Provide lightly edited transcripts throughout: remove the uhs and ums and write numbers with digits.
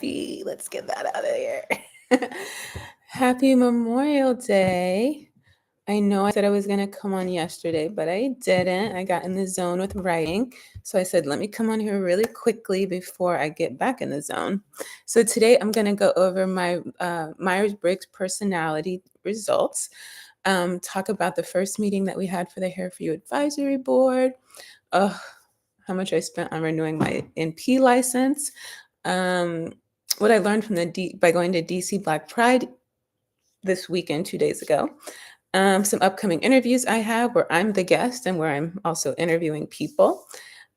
let's get that out of here. Happy Memorial Day. I know I said I was going to come on yesterday, but I didn't. I got in the zone with writing. So I said, let me come on here really quickly before I get back in the zone. So today I'm going to go over my Myers-Briggs personality results, talk about the first meeting that we had for the Hair For You Advisory Board, how much I spent on renewing my NP license, what I learned from by going to DC Black Pride this weekend, 2 days ago. Some upcoming interviews I have where I'm the guest and where I'm also interviewing people.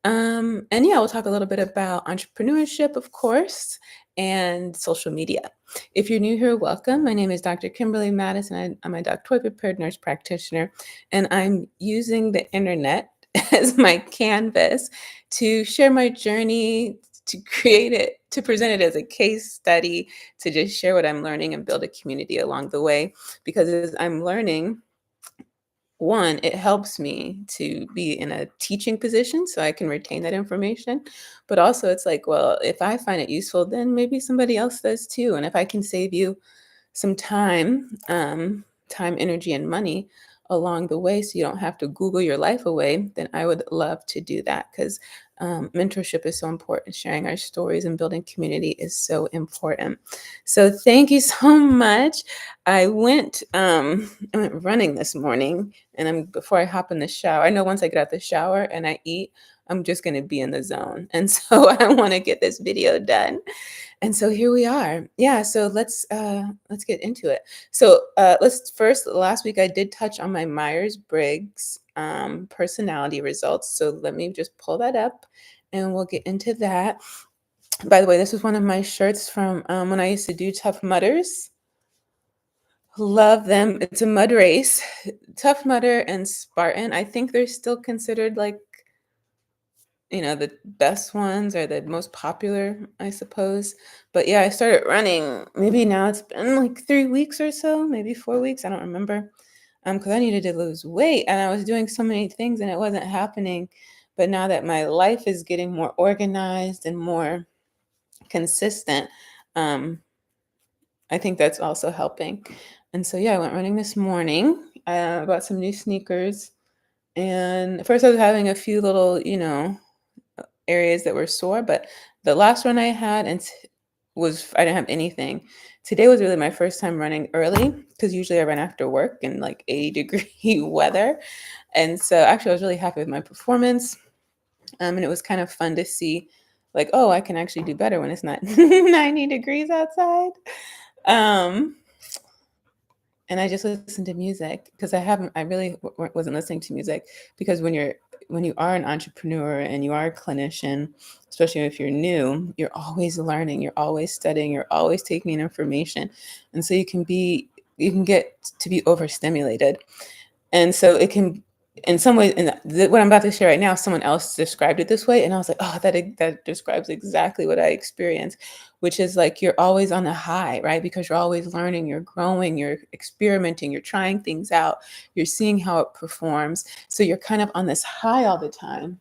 And yeah, we'll talk a little bit about entrepreneurship, of course, and social media. If you're new here, welcome. My name is Dr. Kimberly Madison. I'm a doctoral prepared nurse practitioner, and I'm using the internet as my canvas to share my journey, to create it, to present it as a case study, to just share what I'm learning and build a community along the way. Because as I'm learning, one, it helps me to be in a teaching position so I can retain that information. But also it's like, well, if I find it useful, then maybe somebody else does too. And if I can save you some time, energy, and money along the way so you don't have to Google your life away, then I would love to do that because mentorship is so important. Sharing our stories and building community is so important. So thank you so much. I went running this morning, and before I hop in the shower, I know once I get out the shower and I eat, I'm just going to be in the zone. And so I want to get this video done. And so here we are. Yeah, so let's get into it. So last week I did touch on my Myers-Briggs personality results. So let me just pull that up and we'll get into that. By the way, this is one of my shirts from when I used to do Tough Mudders. Love them. It's a mud race. Tough Mudder and Spartan. I think they're still considered like, the best ones are the most popular, I suppose. But yeah, I started running. Maybe now it's been like 3 weeks or so, maybe 4 weeks. I don't remember. Because I needed to lose weight and I was doing so many things and it wasn't happening. But now that my life is getting more organized and more consistent, I think that's also helping. And so yeah, I went running this morning. I bought some new sneakers. And at first I was having a few little, areas that were sore, but the last run I had I didn't have anything. Today was really my first time running early because usually I run after work in like 80-degree weather. And so actually I was really happy with my performance. And it was kind of fun to see like, oh, I can actually do better when it's not 90 degrees outside. And I just listened to music because I really wasn't listening to music because when you are an entrepreneur and you are a clinician, especially if you're new, you're always learning, you're always studying, you're always taking in information. And so you can get to be overstimulated. And so it can, in some ways, what I'm about to share right now, someone else described it this way. And I was like, oh, that describes exactly what I experienced, which is like, you're always on a high, right? Because you're always learning, you're growing, you're experimenting, you're trying things out, you're seeing how it performs. So you're kind of on this high all the time.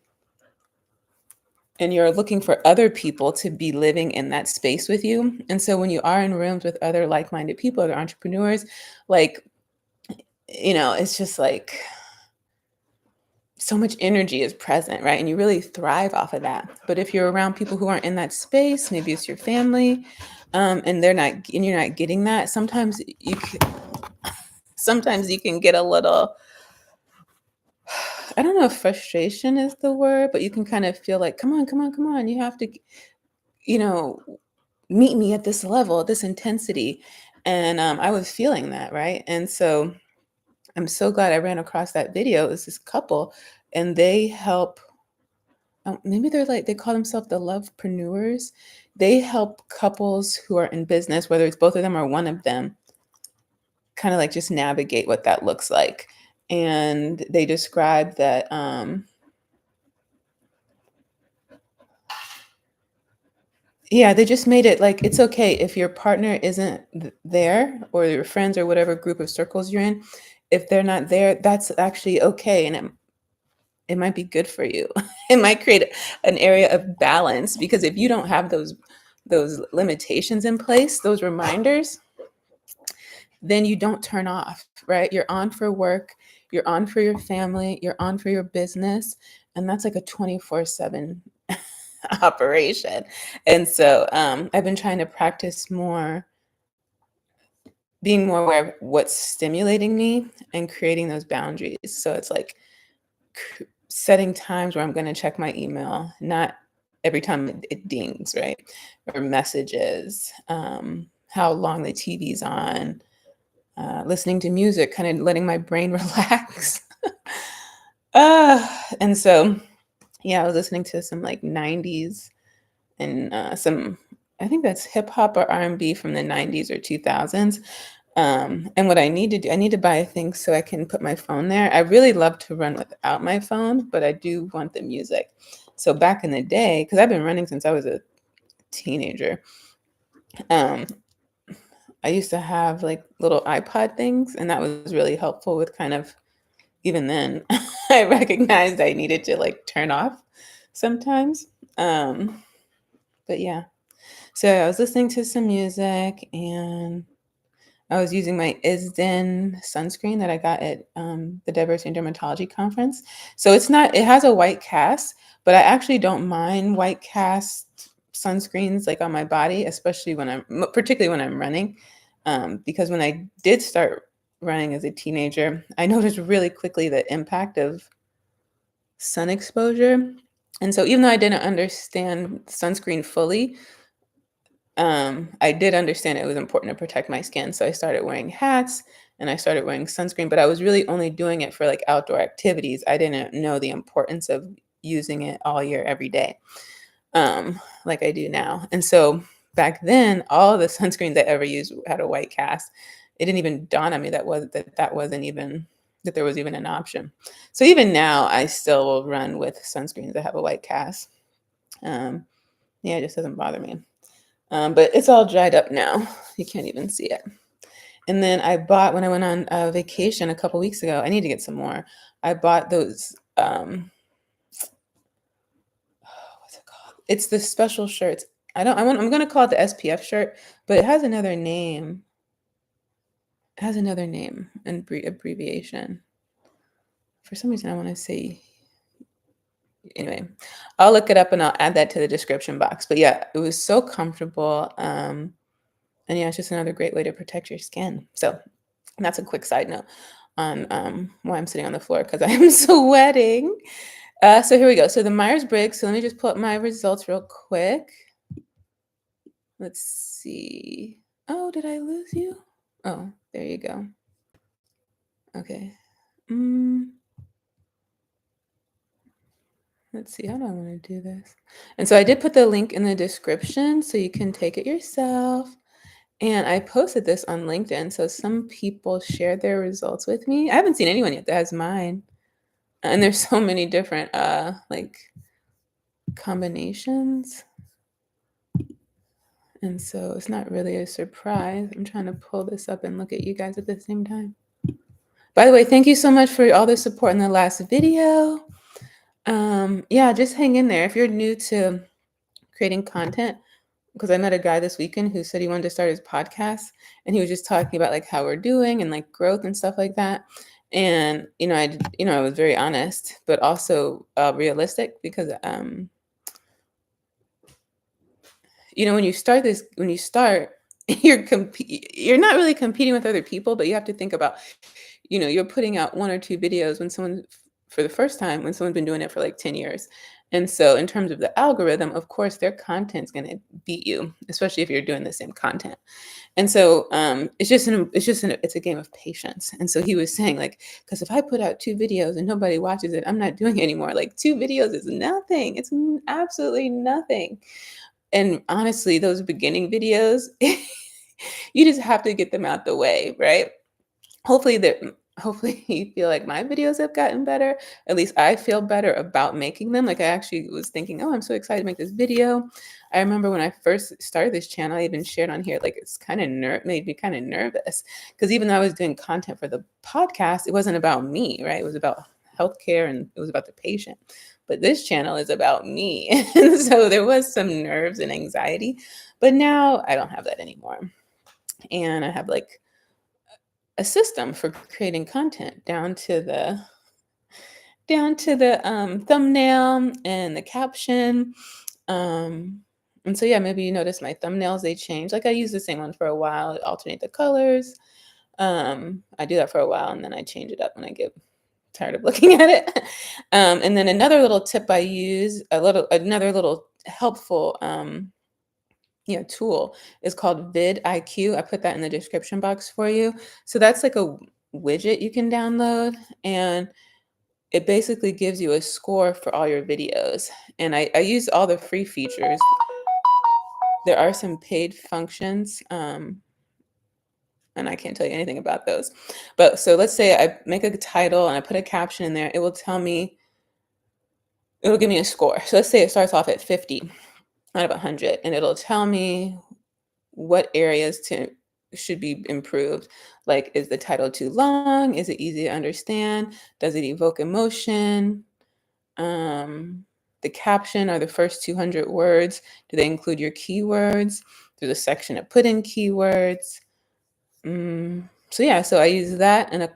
And you're looking for other people to be living in that space with you. And so when you are in rooms with other like-minded people, other entrepreneurs, like, it's just like, so much energy is present, right? And you really thrive off of that. But if you're around people who aren't in that space, maybe it's your family, and you're not getting that, sometimes you can get a little, I don't know if frustration is the word, but you can kind of feel like, come on, you have to, meet me at this level, at this intensity. And I was feeling that, right? And so I'm so glad I ran across that video. It was this couple, and they help. Maybe they call themselves the lovepreneurs. They help couples who are in business, whether it's both of them or one of them, kind of like just navigate what that looks like. And they describe that. They just made it like it's okay if your partner isn't there or your friends or whatever group of circles you're in. If they're not there, that's actually okay. And it might be good for you. It might create an area of balance because if you don't have those those limitations in place, those reminders, then you don't turn off, right? You're on for work, you're on for your family, you're on for your business. And that's like a 24/7 operation. And so I've been trying to practice more, being more aware of what's stimulating me and creating those boundaries. So it's like setting times where I'm going to check my email, not every time it dings, right? Or messages, how long the TV's on, listening to music, kind of letting my brain relax. And so, yeah, I was listening to some like 90s and some, I think that's hip hop or R&B from the 90s or 2000s. And what I need to do, I need to buy things so I can put my phone there. I really love to run without my phone, but I do want the music. So back in the day, because I've been running since I was a teenager, um, I used to have like little iPod things, and that was really helpful with kind of, even then, I recognized I needed to like turn off sometimes. But yeah, so I was listening to some music and I was using my ISDN sunscreen that I got at the Diversity and Dermatology conference. So it's not, it has a white cast, but I actually don't mind white cast sunscreens like on my body, especially when particularly when I'm running. Because when I did start running as a teenager, I noticed really quickly the impact of sun exposure. And so even though I didn't understand sunscreen fully, I did understand it was important to protect my skin. So I started wearing hats and I started wearing sunscreen, but I was really only doing it for like outdoor activities. I didn't know the importance of using it all year, every day, like I do now. And so back then, all the sunscreens I ever used had a white cast. It didn't even dawn on me that wasn't even, that there was even an option. So even now, I still will run with sunscreens that have a white cast. Yeah, it just doesn't bother me. But it's all dried up now. You can't even see it. And then I bought, when I went on a vacation a couple weeks ago, I need to get some more. I bought those, what's it called? It's the special shirts. I'm going to call it the SPF shirt, but it has another name. It has another name and abbreviation. For some reason, I want to say, anyway, I'll look it up and I'll add that to the description box. But yeah, it was so comfortable. And yeah, it's just another great way to protect your skin. So that's a quick side note on why I'm sitting on the floor, because I am sweating. So here we go. So the Myers-Briggs. So let me just pull up my results real quick. Let's see. Oh, did I lose you? Oh, there you go. Okay. Let's see. How do I want to do this? And so I did put the link in the description so you can take it yourself. And I posted this on LinkedIn. So some people shared their results with me. I haven't seen anyone yet that has mine. And there's so many different like combinations. And so it's not really a surprise. I'm trying to pull this up and look at you guys at the same time. By the way, thank you so much for all the support in the last video. Yeah, just hang in there. If you're new to creating content, because I met a guy this weekend who said he wanted to start his podcast, and he was just talking about like how we're doing and like growth and stuff like that. And I was very honest, but also realistic, because when you start, you're not really competing with other people, but you have to think about, you're putting out one or two videos for the first time when someone's been doing it for like 10 years. And so in terms of the algorithm, of course, their content's going to beat you, especially if you're doing the same content. And so it's a game of patience. And so he was saying, like, because if I put out two videos and nobody watches it, I'm not doing it anymore. Like, two videos is nothing. It's absolutely nothing. And honestly, those beginning videos, you just have to get them out the way, right? Hopefully you feel like my videos have gotten better. At least I feel better about making them. Like, I actually was thinking, oh, I'm so excited to make this video. I remember when I first started this channel, I even shared on here, like, it's made me kind of nervous, because even though I was doing content for the podcast, it wasn't about me, right? It was about healthcare and it was about the patient. But this channel is about me. And so there was some nerves and anxiety. But now I don't have that anymore. And I have like a system for creating content down to the thumbnail and the caption. Um, and so yeah, maybe you notice my thumbnails, they change. Like I use the same one for a while, alternate the colors. I do that for a while and then I change it up when I get tired of looking at it. And then another little tip I use, another little helpful tool is called vidIQ. I put that in the description box for you. So that's like a widget you can download, and it basically gives you a score for all your videos. And I use all the free features. There are some paid functions, and I can't tell you anything about those. But so let's say I make a title and I put a caption in there, it'll give me a score. So let's say it starts off at 50 out of 100, and it'll tell me what areas should be improved. Like, is the title too long? Is it easy to understand? Does it evoke emotion? The caption are the first 200 words. Do they include your keywords? There's a section to put in keywords. So yeah, so I use that, and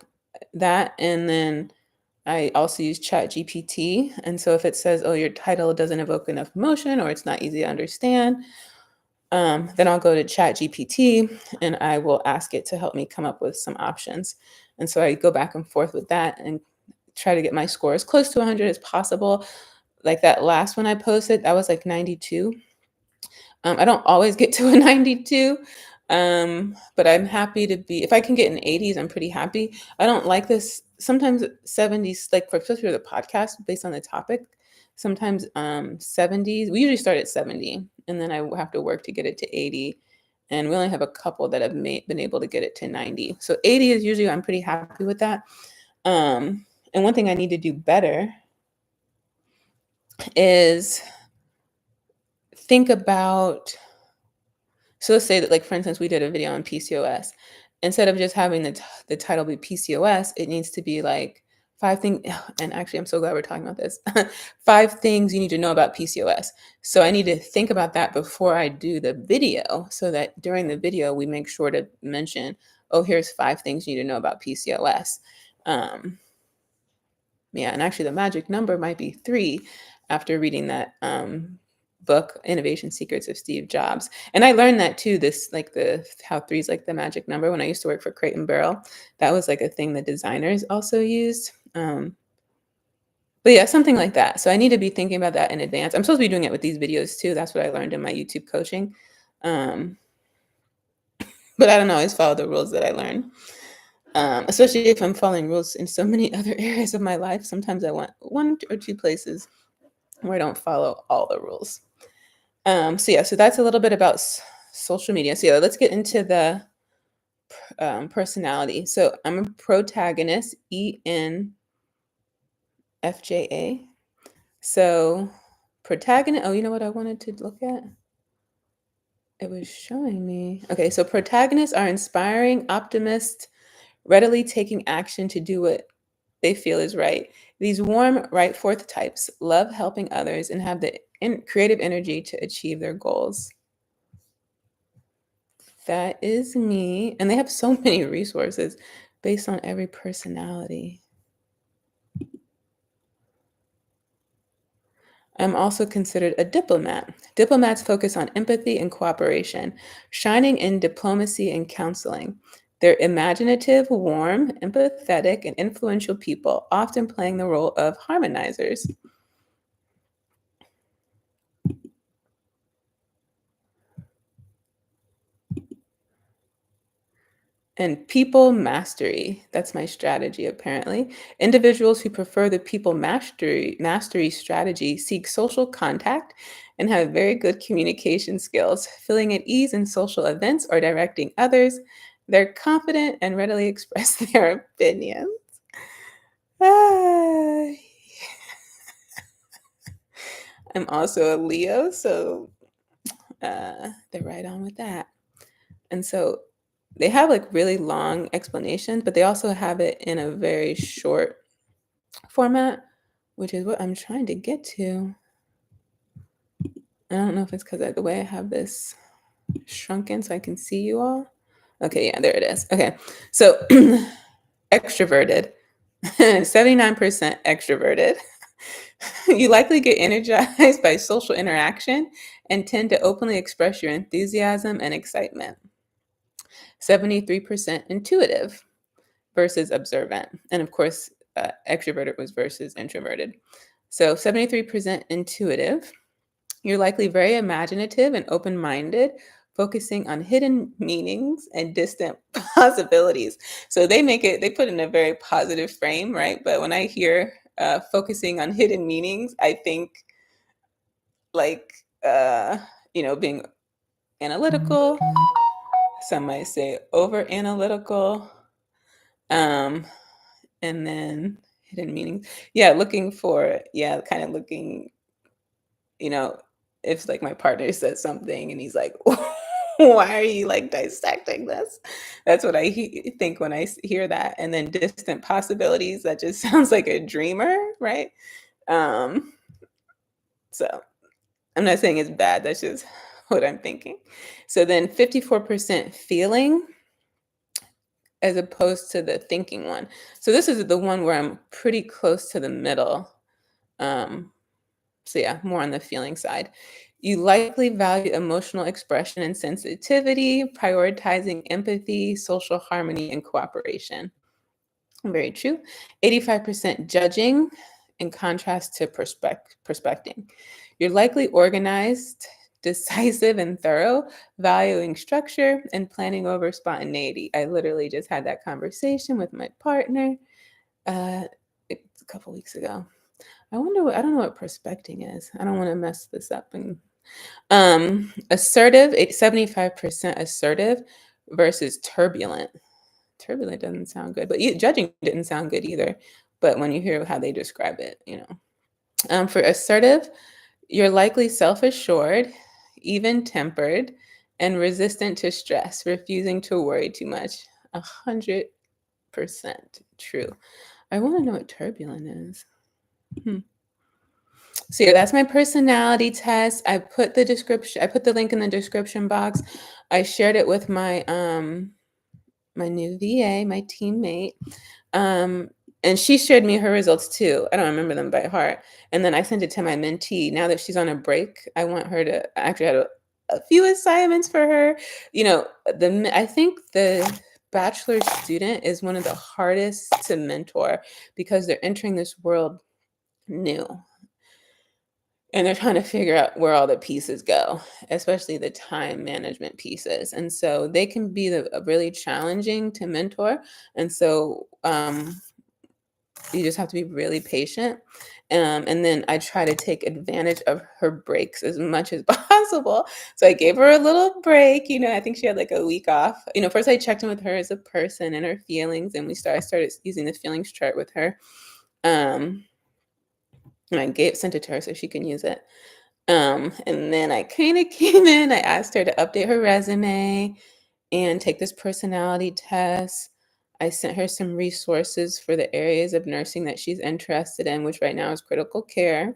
then I also use Chat GPT. And so if it says, oh, your title doesn't evoke enough emotion or it's not easy to understand, then I'll go to Chat GPT and I will ask it to help me come up with some options. And so I go back and forth with that and try to get my score as close to 100 as possible. Like that last one I posted, that was like 92. I don't always get to a 92, but I'm happy to be, if I can get in 80s, I'm pretty happy. I don't like this. Sometimes 70s, like especially for the podcast based on the topic, sometimes 70s, we usually start at 70 and then I have to work to get it to 80. And we only have a couple that have been able to get it to 90. So 80 is usually, I'm pretty happy with that. And one thing I need to do better is think about, so let's say that, like, for instance, we did a video on PCOS. Instead of just having the title be PCOS, it needs to be like 5 things. And actually, I'm so glad we're talking about this. 5 things you need to know about PCOS. So I need to think about that before I do the video, so that during the video, we make sure to mention, oh, here's 5 things you need to know about PCOS. Yeah, and actually, the magic number might be 3 after reading that book, Innovation Secrets of Steve Jobs. And I learned that too, this like how 3 is like the magic number. When I used to work for Crate and Barrel, that was like a thing that designers also used. But yeah, something like that. So I need to be thinking about that in advance. I'm supposed to be doing it with these videos too. That's what I learned in my YouTube coaching. But I don't always follow the rules that I learn. Especially if I'm following rules in so many other areas of my life. Sometimes I want 1 or 2 places where I don't follow all the rules. So that's a little bit about social media. So yeah, let's get into the personality. So I'm a protagonist, ENFJA. So protagonist, oh, you know what I wanted to look at? It was showing me. Okay, so protagonists are inspiring, optimists, readily taking action to do what they feel is right. These warm, right forth types love helping others and have the creative energy to achieve their goals. That is me. And they have so many resources based on every personality. I'm also considered a diplomat. Diplomats focus on empathy and cooperation, shining in diplomacy and counseling. They're imaginative, warm, empathetic, and influential people, often playing the role of harmonizers. And people mastery. That's my strategy, apparently. Individuals who prefer the people mastery strategy seek social contact and have very good communication skills, feeling at ease in social events or directing others. They're confident and readily express their opinions. Ah. I'm also a Leo, so they're right on with that. And so they have like really long explanations, but they also have it in a very short format, which is what I'm trying to get to. I don't know if it's because of the way I have this. shrunken so I can see you all. Okay, yeah, there it is. Okay, so extroverted, 79% extroverted. You likely get energized by social interaction and tend to openly express your enthusiasm and excitement. 73% intuitive versus observant. And of course, extroverted was versus introverted. So 73% intuitive. You're likely very imaginative and open minded, focusing on hidden meanings and distant possibilities. So they put in a very positive frame, right? But when I hear focusing on hidden meanings, I think like, being analytical. Some might say over analytical. Um, and then hidden meanings. Yeah, looking for, yeah, kind of looking, you know, if like my partner says something and he's like, why are you like dissecting this? That's what I think when I hear that. And then distant possibilities, that just sounds like a dreamer, right? Um, so I'm not saying it's bad, that's just what I'm thinking. So then 54% feeling as opposed to the thinking one. So this is the one where I'm pretty close to the middle. Um, So yeah, more on the feeling side. You likely value emotional expression and sensitivity, prioritizing empathy, social harmony, and cooperation. Very true. 85% judging, in contrast to prospecting. You're likely organized, decisive, and thorough, valuing structure and planning over spontaneity. I literally just had that conversation with my partner uh, a couple weeks ago. I don't know what prospecting is. I don't want to mess this up. And assertive, 75% assertive versus turbulent. Turbulent doesn't sound good, but judging didn't sound good either. But when you hear how they describe it, for assertive, you're likely self-assured, even-tempered, and resistant to stress, refusing to worry too much. 100% true. I want to know what turbulent is. So yeah, that's my personality test. I put the link in the description box. I shared it with my new VA, my teammate. And she shared me her results too. I don't remember them by heart. And then I sent it to my mentee. Now that she's on a break, I want her to I actually had a few assignments for her. I think the bachelor student is one of the hardest to mentor because they're entering this world new and they're trying to figure out where all the pieces go, especially the time management pieces. And so they can be really challenging to mentor. And so you just have to be really patient. And then I try to take advantage of her breaks as much as possible. So I gave her a little break. I think she had like a week off. First I checked in with her as a person and her feelings, and I started using the feelings chart with her. And I sent it to her so she can use it. And then I kind of came in, I asked her to update her resume and take this personality test. I sent her some resources for the areas of nursing that she's interested in, which right now is critical care.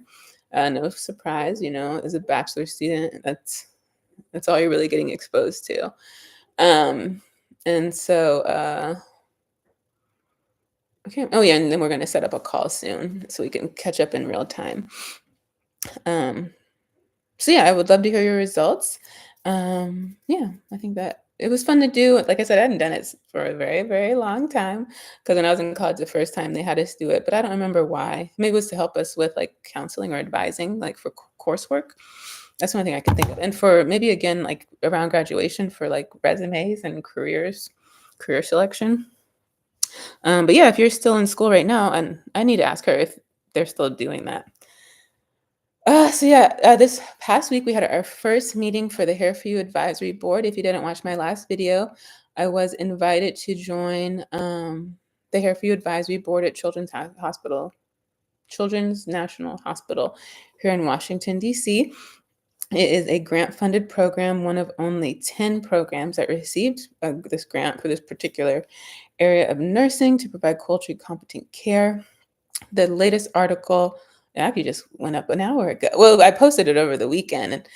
No surprise, as a bachelor student, that's all you're really getting exposed to. And so, okay. Oh yeah, and then we're going to set up a call soon so we can catch up in real time. So yeah, I would love to hear your results. Yeah, I think that it was fun to do. Like I said, I hadn't done it for a very, very long time because when I was in college the first time they had us do it, but I don't remember why. Maybe it was to help us with like counseling or advising, like for coursework. That's one thing I can think of. And for maybe again, like around graduation for like resumes and career selection. But yeah, if you're still in school right now, and I need to ask her if they're still doing that. This past week we had our first meeting for the Hair for You Advisory Board. If you didn't watch my last video, I was invited to join the Hair for You Advisory Board at Children's National Hospital here in Washington, D.C. It is a grant-funded program, one of only 10 programs that received this grant for this particular area of nursing to provide culturally competent care. The latest article actually just went up an hour ago. Well, I posted it over the weekend,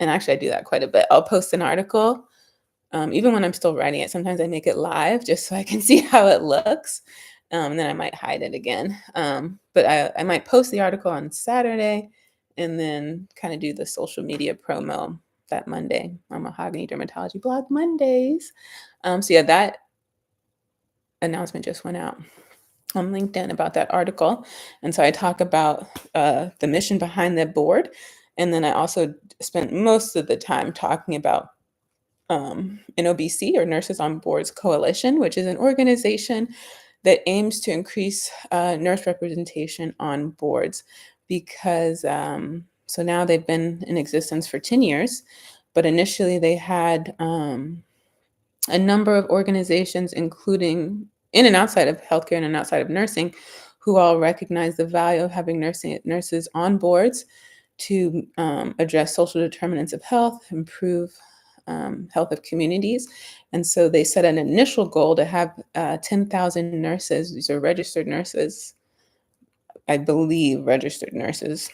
and actually I do that quite a bit. I'll post an article, even when I'm still writing it. Sometimes I make it live just so I can see how it looks. And then I might hide it again. But I might post the article on Saturday and then kind of do the social media promo that Monday on Mahogany Dermatology blog Mondays. So yeah, that announcement just went out on LinkedIn about that article. And so I talk about the mission behind the board. And then I also spent most of the time talking about NOBC, or Nurses on Boards Coalition, which is an organization that aims to increase nurse representation on boards. Because so now they've been in existence for 10 years, but initially they had a number of organizations, including in and outside of healthcare and outside of nursing, who all recognize the value of having nurses on boards to address social determinants of health, improve health of communities. And so they set an initial goal to have 10,000 nurses, these are registered nurses, I believe registered nurses,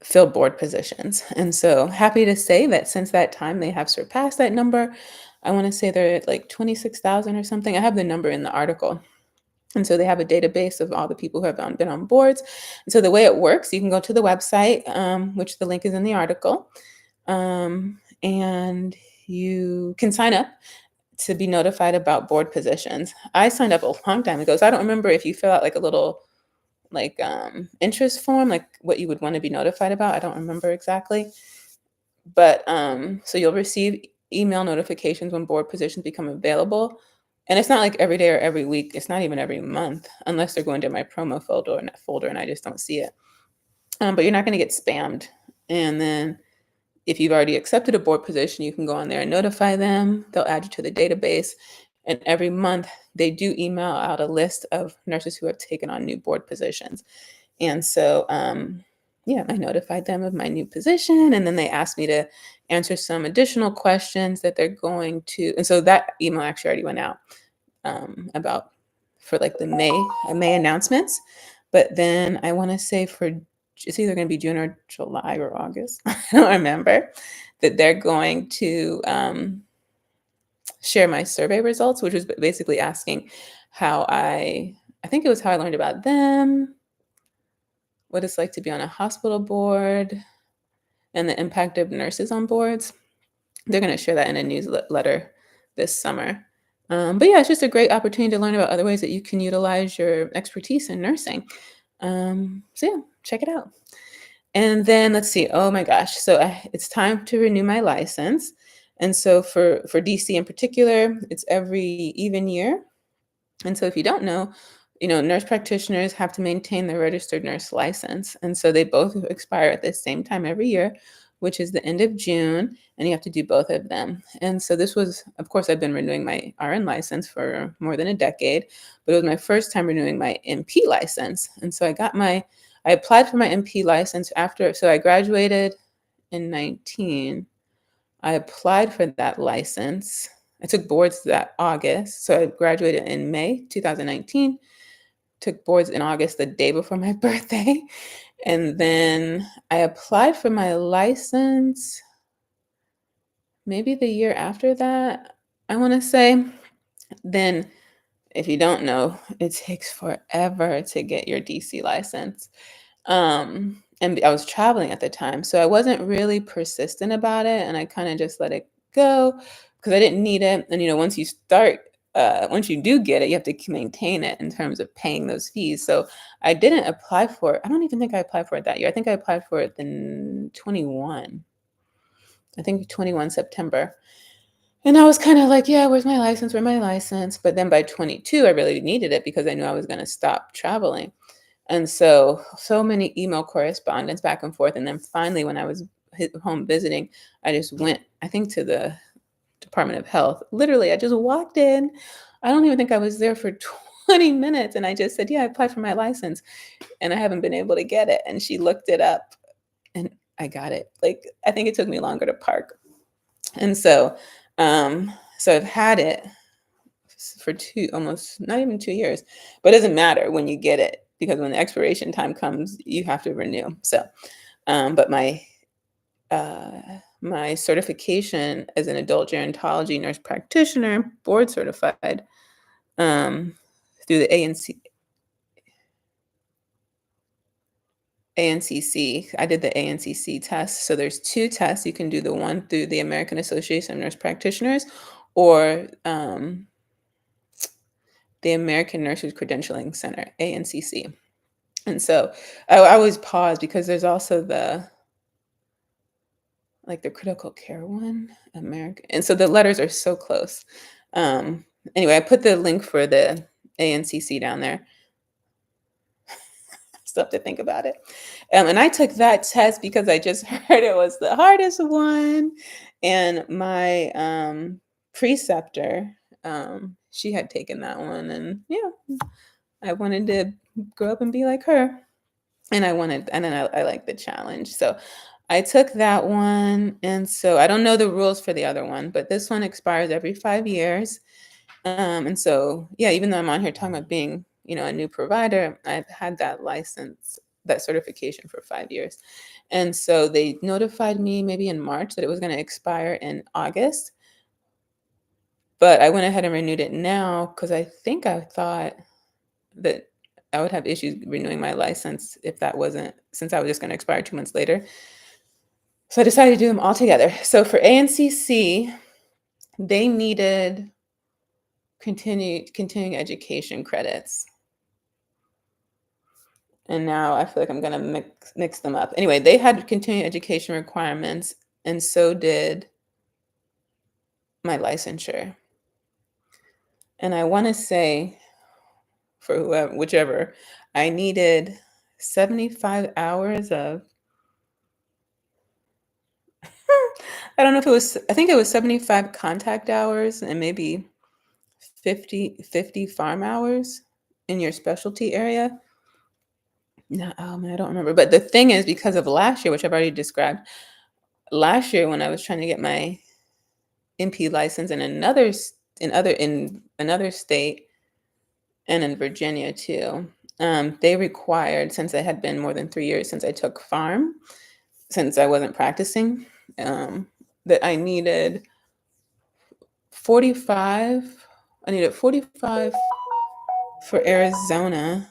fill board positions. And so happy to say that since that time, they have surpassed that number. I want to say they're at like 26,000 or something. I have the number in the article. And so they have a database of all the people who have been on boards. And so the way it works, you can go to the website, which the link is in the article, and you can sign up to be notified about board positions. I signed up a long time ago, so I don't remember if you fill out like a little interest form, like what you would want to be notified about. I don't remember exactly. But so you'll receive email notifications when board positions become available. And it's not like every day or every week. It's not even every month, unless they're going to my promo folder and I just don't see it. But you're not going to get spammed. And then if you've already accepted a board position, you can go on there and notify them. They'll add you to the database. And every month, they do email out a list of nurses who have taken on new board positions. And so, yeah, I notified them of my new position. And then they asked me to answer some additional questions that they're going to. And so that email actually already went out about for like the May announcements. But then I want to say it's either going to be June or July or August. I don't remember, that they're going to share my survey results, which was basically asking how I think it was how I learned about them, what it's like to be on a hospital board, and the impact of nurses on boards. They're going to share that in a newsletter this summer. But yeah, it's just a great opportunity to learn about other ways that you can utilize your expertise in nursing. So yeah, check it out. And then let's see. Oh my gosh. So it's time to renew my license. And so for DC in particular, it's every even year. And so if you don't know, nurse practitioners have to maintain their registered nurse license. And so they both expire at the same time every year, which is the end of June, and you have to do both of them. And so this was, of course, I've been renewing my RN license for more than a decade, but it was my first time renewing my NP license. And so I applied for my NP license so I graduated in 19. I applied for that license. I took boards that August. So I graduated in May 2019, took boards in August, the day before my birthday. And then I applied for my license maybe the year after that, I want to say. Then, if you don't know, it takes forever to get your DC license. And I was traveling at the time, so I wasn't really persistent about it, and I kind of just let it go because I didn't need it. And once you do get it, you have to maintain it in terms of paying those fees. So I didn't apply for it. I don't even think I applied for it that year. I think I applied for it in 21. I think 21 September. And I was kind of like, yeah, where's my license? Where's my license? But then by 22, I really needed it because I knew I was going to stop traveling. And so many email correspondence back and forth. And then finally, when I was home visiting, I just went, I think, to the Department of Health. Literally, I just walked in. I don't even think I was there for 20 minutes. And I just said, yeah, I applied for my license and I haven't been able to get it. And she looked it up and I got it. Like, I think it took me longer to park. And so I've had it for almost not even 2 years, but it doesn't matter when you get it because when the expiration time comes, you have to renew. So But my certification as an adult gerontology nurse practitioner, board certified, um, through the ANCC. I did the ANCC test. So there's two tests. You can do the one through the American Association of Nurse Practitioners, or the American Nurses Credentialing Center, ANCC. And so I always pause because there's also the critical care one, American. And so the letters are so close. Anyway, I put the link for the ANCC down there. Still have to think about it. And I took that test because I just heard it was the hardest one. And my preceptor, she had taken that one. And yeah, I wanted to grow up and be like her. And then I like the challenge. So I took that one. And so I don't know the rules for the other one, but this one expires every 5 years. And so, yeah, even though I'm on here talking about being, a new provider, I've had that license, that certification for 5 years. And so they notified me maybe in March that it was going to expire in August. But I went ahead and renewed it now because I thought that I would have issues renewing my license since I was just going to expire 2 months later. So I decided to do them all together. So for ANCC, they needed continuing education credits. And now I feel like I'm going to mix them up. Anyway, they had continuing education requirements, and so did my licensure. And I want to say, for whichever, I needed 75 hours of, I don't know if I think it was 75 contact hours and maybe 50 farm hours in your specialty area. No, I don't remember. But the thing is, because of last year, which I've already described, last year when I was trying to get my NP license in another state and in Virginia too, they required, since it had been more than 3 years since I took farm, since I wasn't practicing, that I needed 45. I needed 45 for Arizona,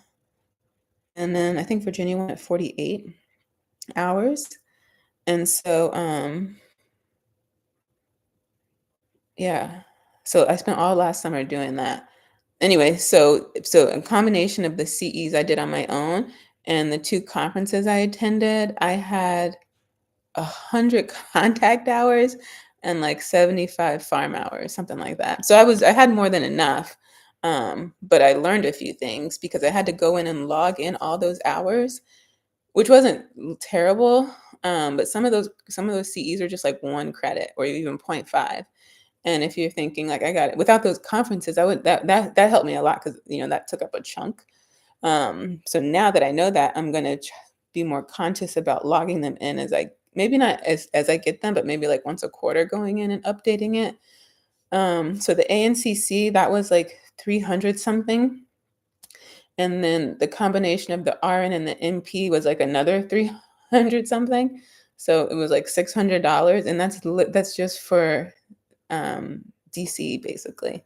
and then I think Virginia went at 48 hours. And so, yeah. So I spent all last summer doing that. Anyway, so a combination of the CEs I did on my own and the 2 conferences I attended, I had 100 contact hours and like 75 farm hours, something like that. So I had more than enough. But I learned a few things because I had to go in and log in all those hours, which wasn't terrible. But some of those CEs are just like 1 credit or even 0.5. And if you're thinking like I got it without those conferences, I would that helped me a lot because that took up a chunk. So now that I know that, I'm gonna be more conscious about logging them in as I maybe not as I get them, but maybe like once a quarter going in and updating it. So the ANCC, that was like 300 something, and then the combination of the RN and the NP was like another 300 something. So it was like $600, and that's just for DC basically.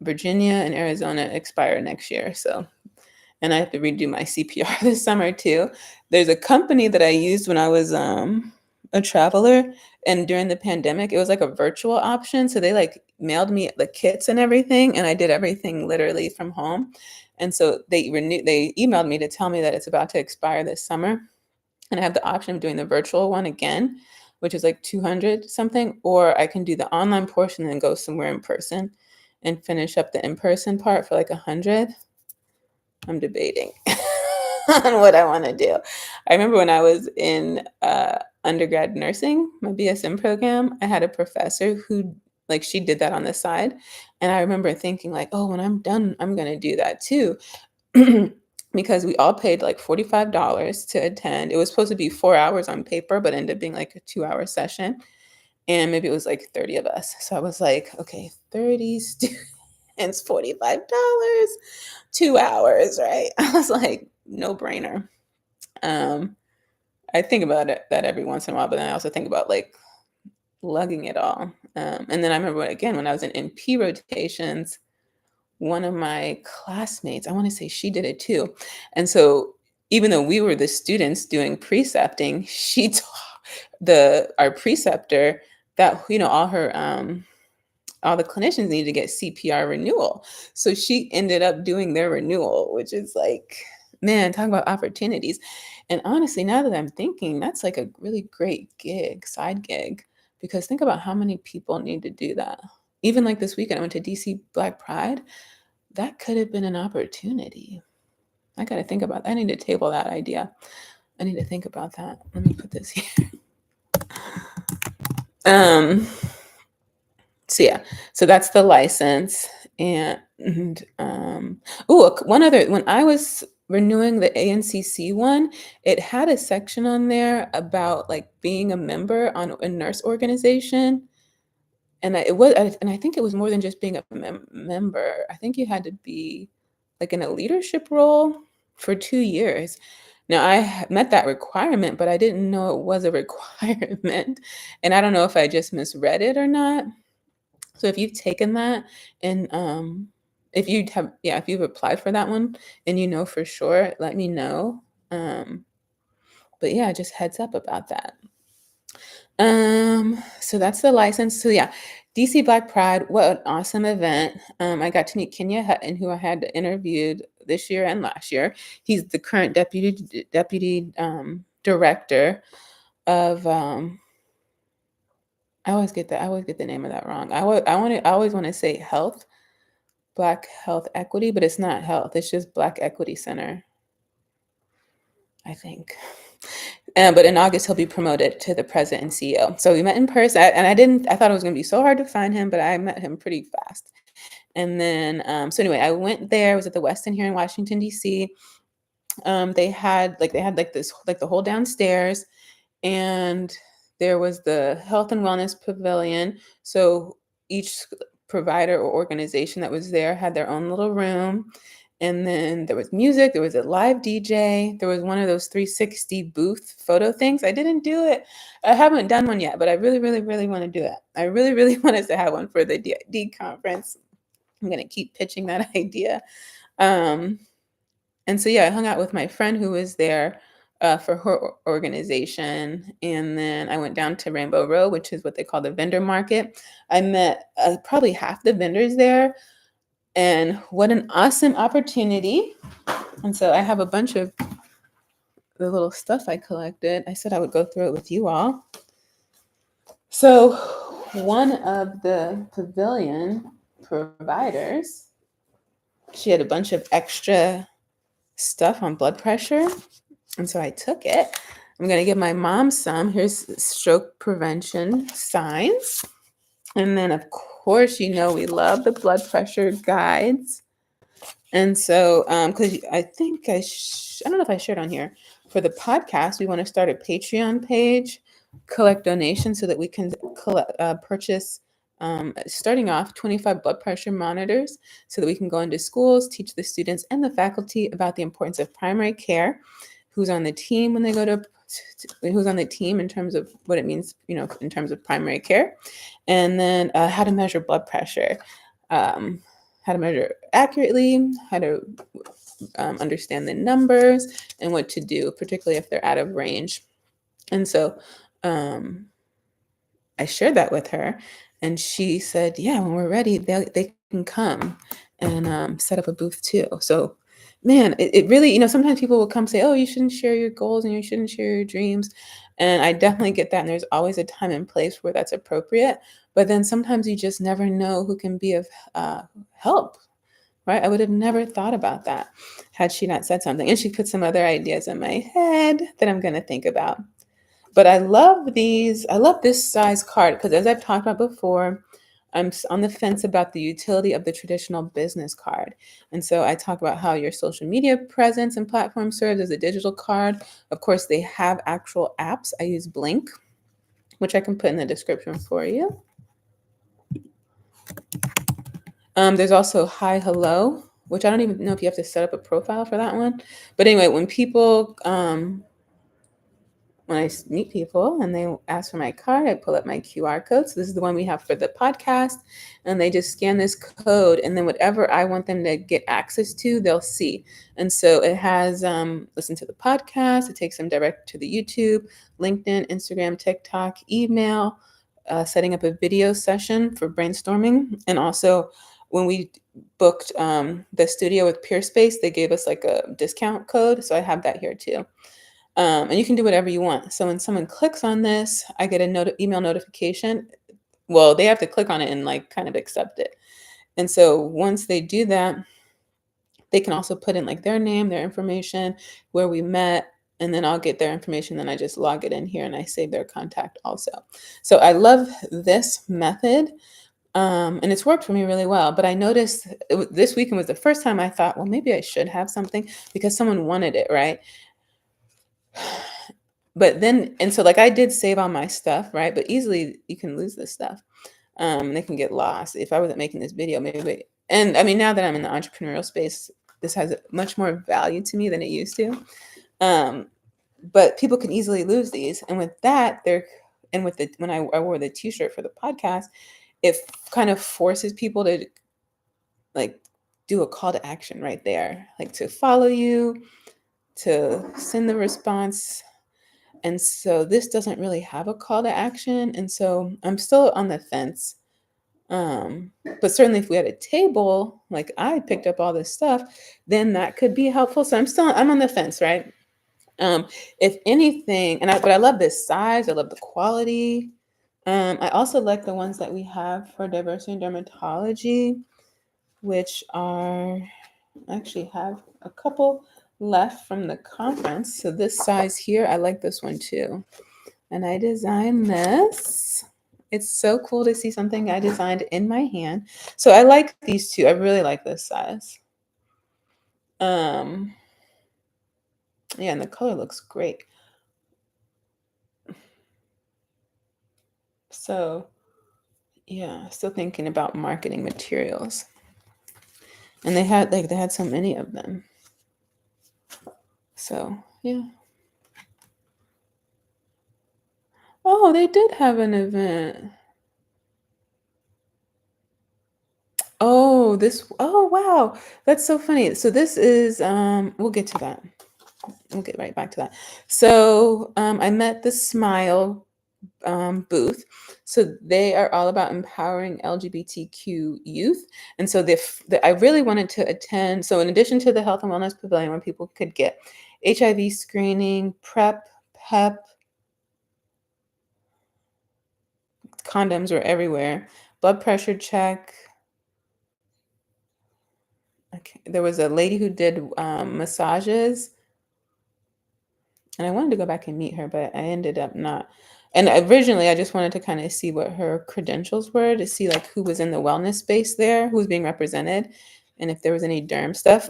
Virginia and Arizona expire next year. So, and I have to redo my CPR this summer too. There's a company that I used when I was a traveler, and during the pandemic, it was like a virtual option. So they like mailed me the kits and everything, and I did everything literally from home. And so they emailed me to tell me that it's about to expire this summer, and I have the option of doing the virtual one again, which is like 200 something, or I can do the online portion and then go somewhere in person and finish up the in-person part for like 100. I'm debating on what I want to do. I remember when I was in undergrad nursing, my BSM program, I had a professor who she did that on the side. And I remember thinking like, oh, when I'm done, I'm going to do that too. Because we all paid like $45 to attend. It was supposed to be 4 hours on paper, but ended up being like a 2-hour session. And maybe it was like 30 of us. So I was like, okay, 30 students, $45, 2 hours, right? I was like, no brainer. I think about that every once in a while, but then I also think about like lugging it all. And then I remember again when I was in NP rotations, one of my classmates, I want to say she did it too. And so even though we were the students doing precepting, she taught our preceptor that, all the clinicians needed to get CPR renewal. So she ended up doing their renewal, which is like, man, talk about opportunities. And honestly, now that I'm thinking, that's like a really great side gig, because think about how many people need to do that. Even like this weekend, I went to DC Black Pride. That could have been an opportunity. I got to think about that. I need to table that idea. I need to think about that. Let me put this here. Um, so yeah, so that's the license. And one other, when I was renewing the ANCC one, it had a section on there about like being a member on a nurse organization. And I think it was more than just being a member. I think you had to be like in a leadership role for 2 years. Now met that requirement, but I didn't know it was a requirement, and I don't know if I just misread it or not. So if you've taken that, and if you've applied for that one and you know for sure, let me know. But yeah, just heads up about that. So that's the license. So yeah, DC Black Pride, what an awesome event. I got to meet Kenya Hutton, who I had interviewed this year and last year. He's the current deputy director of I always get the name of that wrong. I always want to say Black Health Equity, but it's not health. It's just Black Equity Center, I think. But in August, he'll be promoted to the president and CEO. So we met in person, and I thought it was going to be so hard to find him, but I met him pretty fast. And then, so anyway, I went there. I was at the Westin here in Washington, D.C. They had this, like the whole downstairs, and there was the health and wellness pavilion. So each provider or organization that was there had their own little room. And then there was music, there was a live DJ, there was one of those 360 booth photo things. I didn't do it. I haven't done one yet, but I really, really, really want to do it. I really, really want us to have one for the D conference. I'm going to keep pitching that idea. And so, yeah, I hung out with my friend who was there for her organization. And then I went down to Rainbow Row, which is what they call the vendor market. I met probably half the vendors there. And what an awesome opportunity. And so I have a bunch of the little stuff I collected. I said I would go through it with you all. So one of the pavilion providers, she had a bunch of extra stuff on blood pressure. And so I took it. I'm going to give my mom some. Here's stroke prevention signs. And then, of course, we love the blood pressure guides. And so, because I think I don't know if I shared on here, for the podcast, we want to start a Patreon page, collect donations so that we can purchase, starting off, 25 blood pressure monitors so that we can go into schools, teach the students and the faculty about the importance of primary care, who's on the team when they go to, who's on the team in terms of what it means, in terms of primary care, and then how to measure blood pressure. How to measure accurately, how to understand the numbers, and what to do, particularly if they're out of range. And so I shared that with her, and she said, yeah, when we're ready, they can come and set up a booth too. So, man, it really, sometimes people will come say, oh, you shouldn't share your goals and you shouldn't share your dreams. And I definitely get that. And there's always a time and place where that's appropriate. But then sometimes you just never know who can be of help, right? I would have never thought about that had she not said something. And she put some other ideas in my head that I'm going to think about. But I love these. I love this size card because, as I've talked about before, I'm on the fence about the utility of the traditional business card. And so I talk about how your social media presence and platform serves as a digital card. Of course, they have actual apps. I use Blink, which I can put in the description for you. There's also Hi Hello, which I don't even know if you have to set up a profile for that one. But anyway, when people when I meet people and they ask for my card, I pull up my QR code. So this is the one we have for the podcast. And they just scan this code. And then whatever I want them to get access to, they'll see. And so it has listen to the podcast. It takes them direct to the YouTube, LinkedIn, Instagram, TikTok, email, setting up a video session for brainstorming. And also when we booked the studio with Peerspace, they gave us like a discount code. So I have that here too. And you can do whatever you want. So when someone clicks on this, I get a email notification. Well, they have to click on it and like kind of accept it. And so once they do that, they can also put in like their name, their information, where we met, and then I'll get their information. Then I just log it in here and I save their contact also. So I love this method. And it's worked for me really well. But I noticed this weekend was the first time I thought, well, maybe I should have something because someone wanted it, right? But then, and so like I did save all my stuff, right? But easily you can lose this stuff. They can get lost. If I wasn't making this video, maybe. And I mean, now that I'm in the entrepreneurial space, this has much more value to me than it used to. But people can easily lose these. And with that, when I wore the t-shirt for the podcast, it kind of forces people to like do a call to action right there, like to follow you, to send the response. And so this doesn't really have a call to action. And so I'm still on the fence. But certainly if we had a table, like I picked up all this stuff, then that could be helpful. So I'm on the fence, right? If anything, but I love this size, I love the quality. I also like the ones that we have for diversity and dermatology, which are actually have a couple left from the conference. So this size here, I like this one too. And I designed this. It's so cool to see something I designed in my hand. So I like these two. I really like this size. Yeah, and the color looks great. So yeah, still thinking about marketing materials. And they had so many of them. So yeah. Oh, they did have an event. Oh, wow. That's so funny. So this is we'll get to that. We'll get right back to that. So I met the Smile booth. So they are all about empowering LGBTQ youth. And so I really wanted to attend. So in addition to the Health and Wellness Pavilion where people could get HIV screening, PEP, condoms were everywhere, blood pressure check. Okay. There was a lady who did massages. And I wanted to go back and meet her, but I ended up not. And originally, I just wanted to kind of see what her credentials were to see like who was in the wellness space there, who was being represented, and if there was any derm stuff.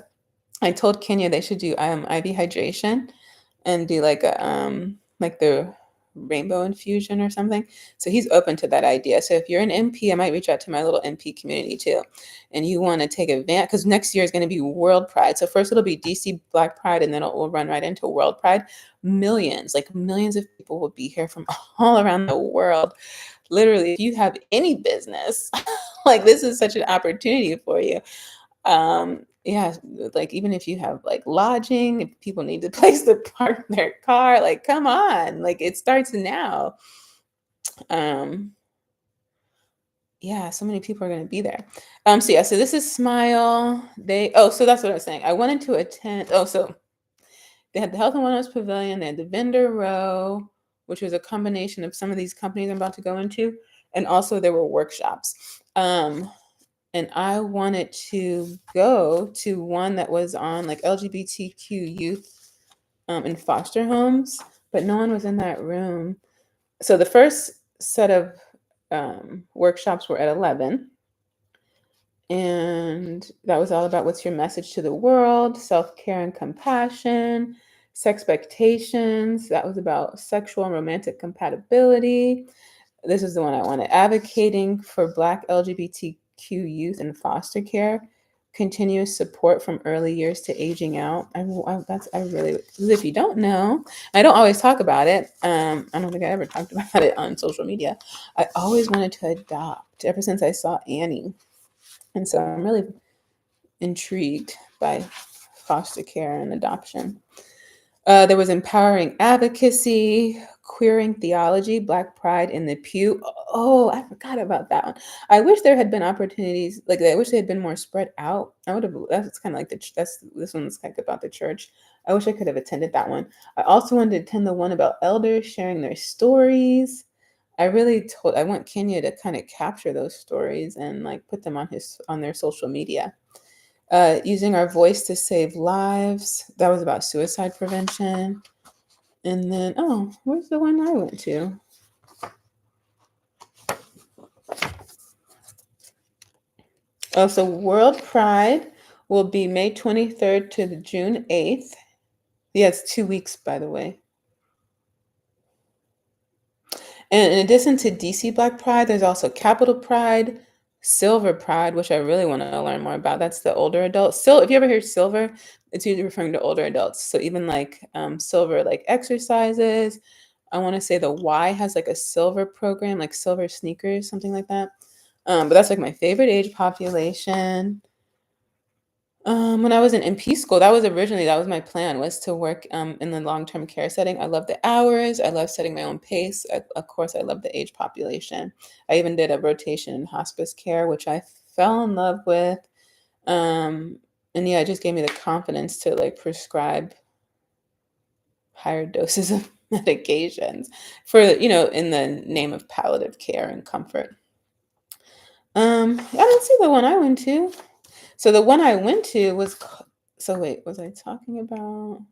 I told Kenya they should do IV hydration and do like the rainbow infusion or something. So he's open to that idea. So if you're an MP, I might reach out to my little MP community too. And you want to take advantage, because next year is going to be World Pride. So first it'll be DC Black Pride, and then it will run right into World Pride. Millions of people will be here from all around the world. Literally, if you have any business, like this is such an opportunity for you. Yeah, like even if you have like lodging, if people need a place to park their car, like come on, like it starts now. Yeah, so many people are going to be there. So yeah, so this is Smile. So that's what I was saying. I wanted to attend. So they had the Health and Wellness Pavilion, they had the vendor row, which was a combination of some of these companies I'm about to go into, and also there were workshops. And I wanted to go to one that was on like LGBTQ youth in foster homes, but no one was in that room. So the first set of workshops were at 11. And that was all about what's your message to the world, self-care and compassion, sexpectations. That was about sexual and romantic compatibility. This is the one I wanted, advocating for Black LGBTQ youth in foster care continuous support from early years to aging out. I really, 'cause if you don't know, I don't always talk about it. I don't think I ever talked about it on social media. I always wanted to adopt ever since I saw Annie. And so I'm really intrigued by foster care and adoption. There was empowering advocacy, queering theology, Black pride in the pew. Oh, I forgot about that one. I wish there had been opportunities, like I wish they had been more spread out. I would have. That's kind of like this one's like about the church. I wish I could have attended that one. I also wanted to attend the one about elders sharing their stories. I want Kenya to kind of capture those stories and like put them on their social media. Using our voice to save lives. That was about suicide prevention. And then, oh, where's the one I went to? Oh, so World Pride will be May 23rd to June 8th. Yeah, it's 2 weeks, by the way. And in addition to DC Black Pride, there's also Capital Pride, Silver Pride, which I really want to learn more about. That's the older adults. So if you ever hear silver, it's usually referring to older adults. So even like silver, like exercises. I want to say the Y has like a silver program, like silver sneakers, something like that. But that's like my favorite age population. When I was in MP school, that was my plan, was to work in the long-term care setting. I love the hours. I love setting my own pace. Of course, I love the age population. I even did a rotation in hospice care, which I fell in love with. And yeah, it just gave me the confidence to like prescribe higher doses of medications for, in the name of palliative care and comfort. I didn't see the one I went to. So the one I went to was, so wait, was I talking about?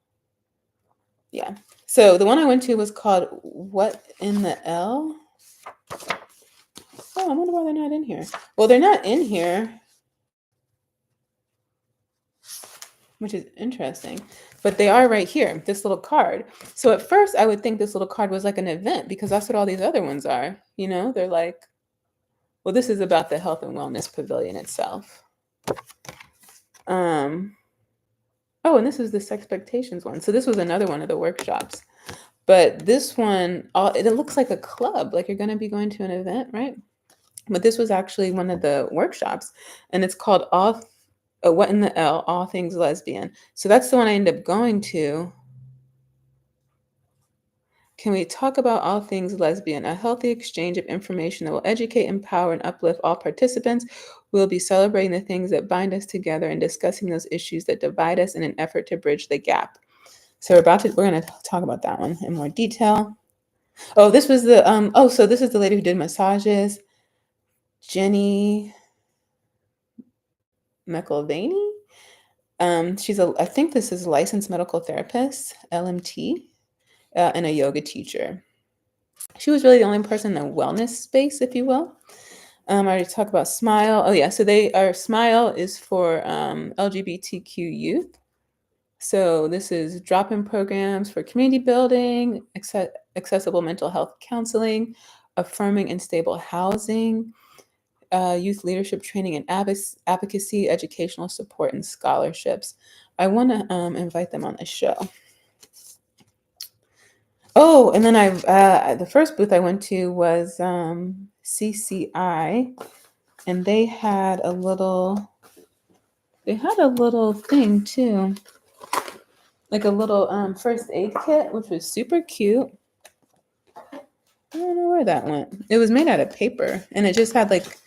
Yeah. So the one I went to was called What in the L? Oh, I wonder why they're not in here. Well, they're not in here, which is interesting, but they are right here, this little card. So at first I would think this little card was like an event because that's what all these other ones are. They're like, well, this is about the Health and Wellness Pavilion itself. Oh, and this is this expectations one. So this was another one of the workshops. But this one, it looks like a club, like you're going to be going to an event, right? But this was actually one of the workshops, and it's called What in the L, All Things Lesbian. So that's the one I ended up going to. Can we talk about all things lesbian? A healthy exchange of information that will educate, empower, and uplift all participants. We'll be celebrating the things that bind us together and discussing those issues that divide us in an effort to bridge the gap. So we're going to talk about that one in more detail. Oh, this was so this is the lady who did massages, Jenny McElvaney. I think this is a licensed medical therapist, LMT, and a yoga teacher. She was really the only person in the wellness space, if you will. I already talked about Smile. Oh yeah, so Smile is for LGBTQ youth. So this is drop-in programs for community building, accessible mental health counseling, affirming and stable housing, youth leadership training and advocacy, educational support, and scholarships. I want to invite them on the show. Oh, and then the first booth I went to was CCI, and they had a little thing too, like a little first aid kit, which was super cute. I don't know where that went. It was made out of paper, and it just had like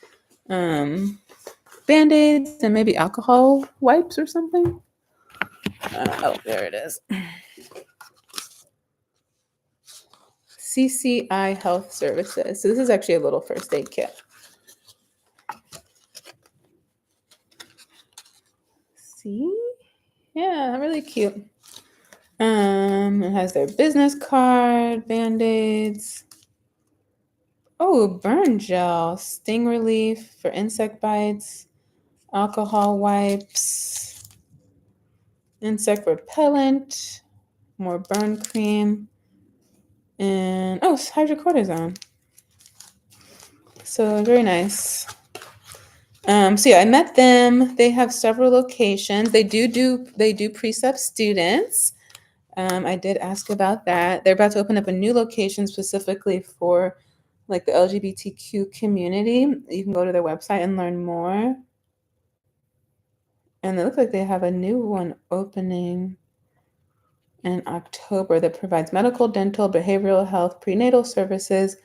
Band-Aids and maybe alcohol wipes or something. Oh, there it is. CCI Health Services. So this is actually a little first aid kit. See? Yeah, really cute. It has their business card, Band-Aids. Oh, burn gel, sting relief for insect bites, alcohol wipes, insect repellent, more burn cream, and it's hydrocortisone. So very nice. So yeah, I met them. They have several locations. They do Precept students. I did ask about that. They're about to open up a new location specifically for like the LGBTQ community. You can go to their website and learn more. And it looks like they have a new one opening in October that provides medical, dental, behavioral health, prenatal services,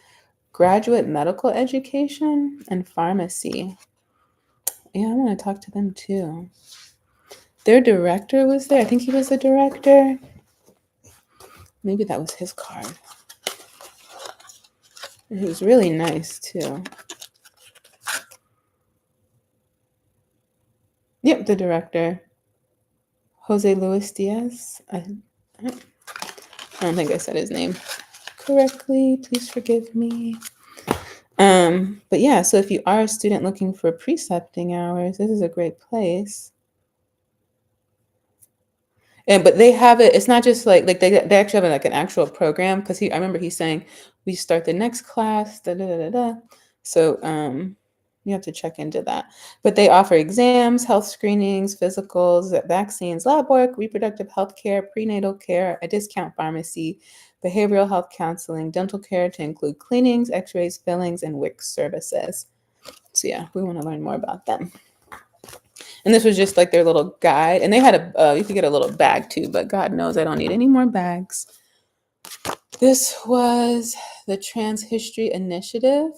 graduate medical education, and pharmacy. Yeah, I want to talk to them too. Their director was there. I think he was the director. Maybe that was his card. And he was really nice too. Yep, the director. Jose Luis Diaz. I don't think I said his name correctly. Please forgive me. But yeah, so if you are a student looking for precepting hours, this is a great place. But they have it. It's not just like they actually have like an actual program because I remember he's saying we start the next class. Da da da da da. So you have to check into that. But they offer exams, health screenings, physicals, vaccines, lab work, reproductive health care, prenatal care, a discount pharmacy, behavioral health counseling, dental care to include cleanings, X-rays, fillings, and wicks services. So yeah, we want to learn more about them. And this was just like their little guide. And they had you could get a little bag too, but God knows I don't need any more bags. This was the Trans History Initiative,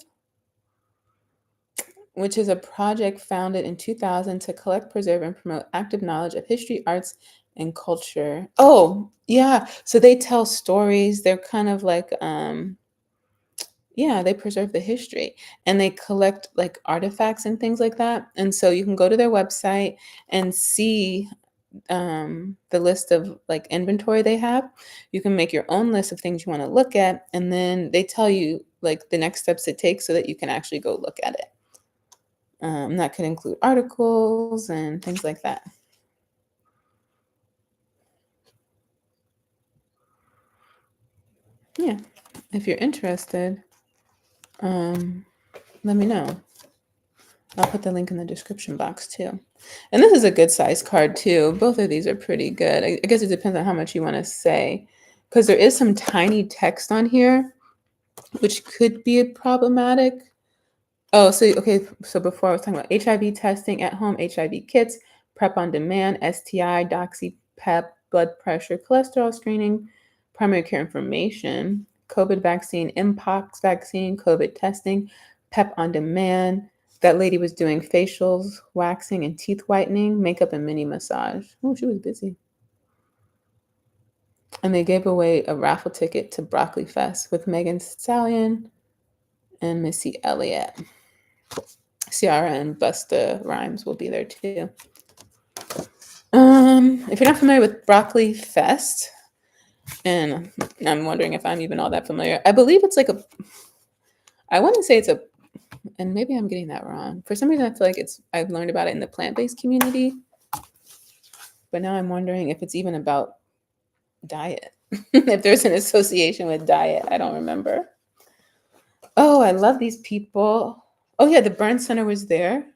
which is a project founded in 2000 to collect, preserve, and promote active knowledge of history, arts, and culture. Oh, yeah. So they tell stories. They're kind of like, yeah, they preserve the history and they collect like artifacts and things like that. And so you can go to their website and see the list of like inventory they have. You can make your own list of things you want to look at, and then they tell you like the next steps it takes so that you can actually go look at it. That could include articles and things like that. Yeah, if you're interested, let me know. I'll put the link in the description box too. And this is a good size card too. Both of these are pretty good. I guess it depends on how much you want to say, because there is some tiny text on here, which could be problematic. Oh, so okay. So before I was talking about HIV testing at home, HIV kits, PrEP on demand, STI, doxy, PEP, blood pressure, cholesterol screening, primary care information, COVID vaccine, Mpox vaccine, COVID testing, PEP on demand. That lady was doing facials, waxing, and teeth whitening, makeup, and mini massage. Oh, she was busy. And they gave away a raffle ticket to Broccoli Fest with Megan Thee Stallion and Missy Elliott. Ciara and Busta Rhymes will be there too. If you're not familiar with Broccoli Fest, and I'm wondering if I'm even all that familiar, I believe it's like I want to say it's and maybe I'm getting that wrong. For some reason, I feel like I've learned about it in the plant-based community, but now I'm wondering if it's even about diet. If there's an association with diet, I don't remember. Oh, I love these people. Oh yeah, the Burn Center was there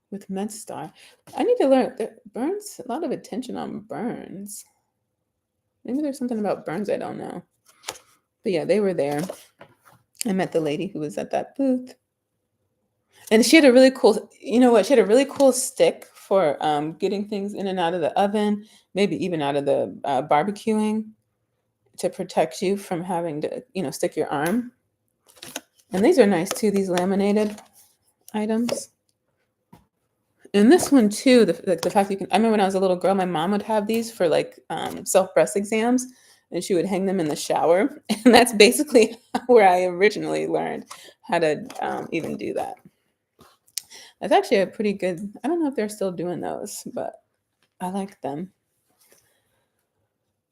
with MedStar. I need to learn. Burns, a lot of attention on burns. Maybe there's something about burns I don't know. But yeah, they were there. I met the lady who was at that booth. And she had a really cool, you know what? She had a really cool stick for getting things in and out of the oven, maybe even out of the barbecuing to protect you from having to, stick your arm. And these are nice too, these laminated items. And this one too, the fact you can, I remember when I was a little girl, my mom would have these for like self-breast exams, and she would hang them in the shower. And that's basically where I originally learned how to even do that. That's actually a pretty good, I don't know if they're still doing those, but I like them.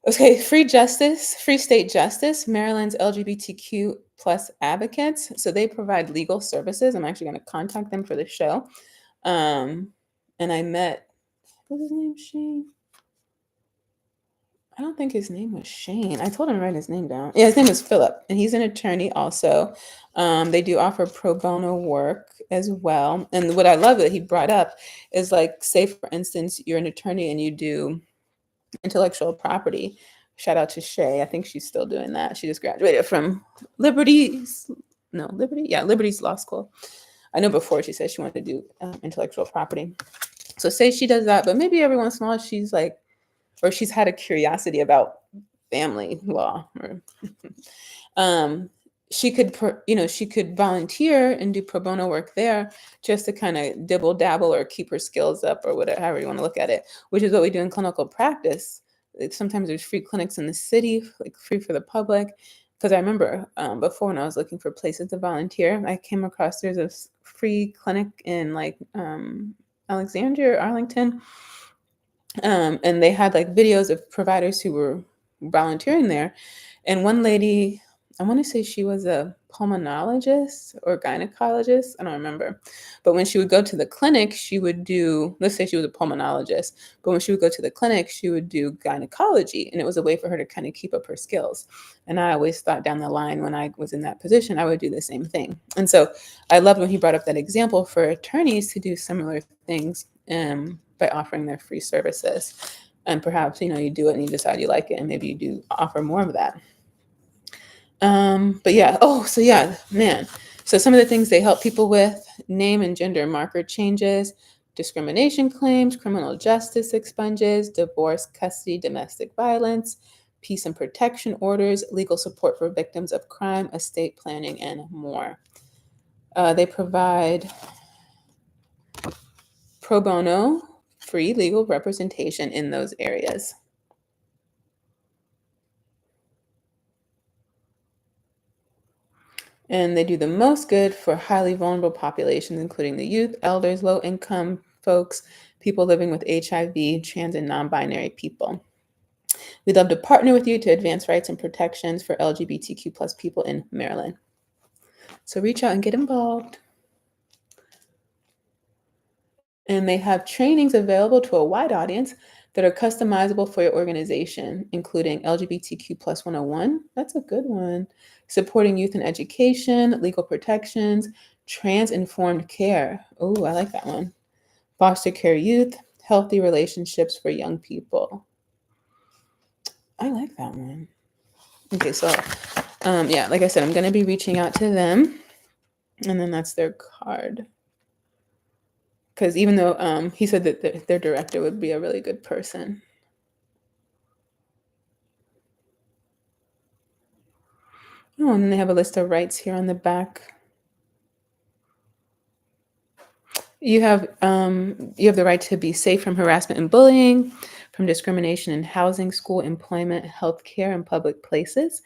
Okay, Free State Justice, Maryland's LGBTQ plus advocates. So they provide legal services. I'm actually going to contact them for the show. And I met, what was his name, Shane? I don't think his name was Shane. I told him to write his name down. Yeah, his name was Philip, and he's an attorney also. They do offer pro bono work as well. And what I love that he brought up is like, say, for instance, you're an attorney and you do intellectual property. Shout out to Shay. I think she's still doing that. She just graduated from Liberty's Law School. I know before she said she wanted to do intellectual property. So say she does that, but maybe every once in a while she's like, or she's had a curiosity about family law, or she could, she could volunteer and do pro bono work there just to kind of dibble dabble or keep her skills up or whatever, however you want to look at it, which is what we do in clinical practice. Sometimes there's free clinics in the city, like free for the public. Because I remember before when I was looking for places to volunteer, I came across there's a free clinic in like Alexandria or Arlington. And they had like videos of providers who were volunteering there. And one lady, I want to say she was a pulmonologist or gynecologist. I don't remember. But when she would go to the clinic, she would do, let's say she was a pulmonologist, but when she would go to the clinic, she would do gynecology. And it was a way for her to kind of keep up her skills. And I always thought down the line when I was in that position, I would do the same thing. And so I loved when he brought up that example for attorneys to do similar things by offering their free services. And perhaps, you do it and you decide you like it, and maybe you do offer more of that. But yeah, man. So some of the things they help people with: name and gender marker changes, discrimination claims, criminal justice expunges, divorce, custody, domestic violence, peace and protection orders, legal support for victims of crime, estate planning, and more. They provide pro bono, free legal representation in those areas. And they do the most good for highly vulnerable populations, including the youth, elders, low-income folks, people living with HIV, trans and non-binary people. We'd love to partner with you to advance rights and protections for LGBTQ plus people in Maryland. So reach out and get involved. And they have trainings available to a wide audience that are customizable for your organization, including LGBTQ plus 101. That's a good one. Supporting youth in education, legal protections, trans-informed care. Oh, I like that one. Foster care youth, healthy relationships for young people. I like that one. Okay, so like I said, I'm going to be reaching out to them. And then that's their card. Because even though he said that their director would be a really good person. Oh, and then they have a list of rights here on the back. You have the right to be safe from harassment and bullying, from discrimination in housing, school, employment, healthcare, and public places.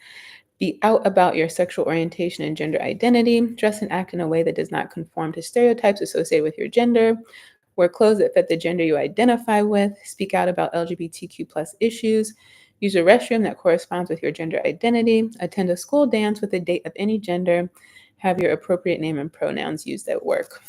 Be out about your sexual orientation and gender identity. Dress and act in a way that does not conform to stereotypes associated with your gender. Wear clothes that fit the gender you identify with. Speak out about LGBTQ plus issues. Use a restroom that corresponds with your gender identity. Attend a school dance with a date of any gender. Have your appropriate name and pronouns used at work.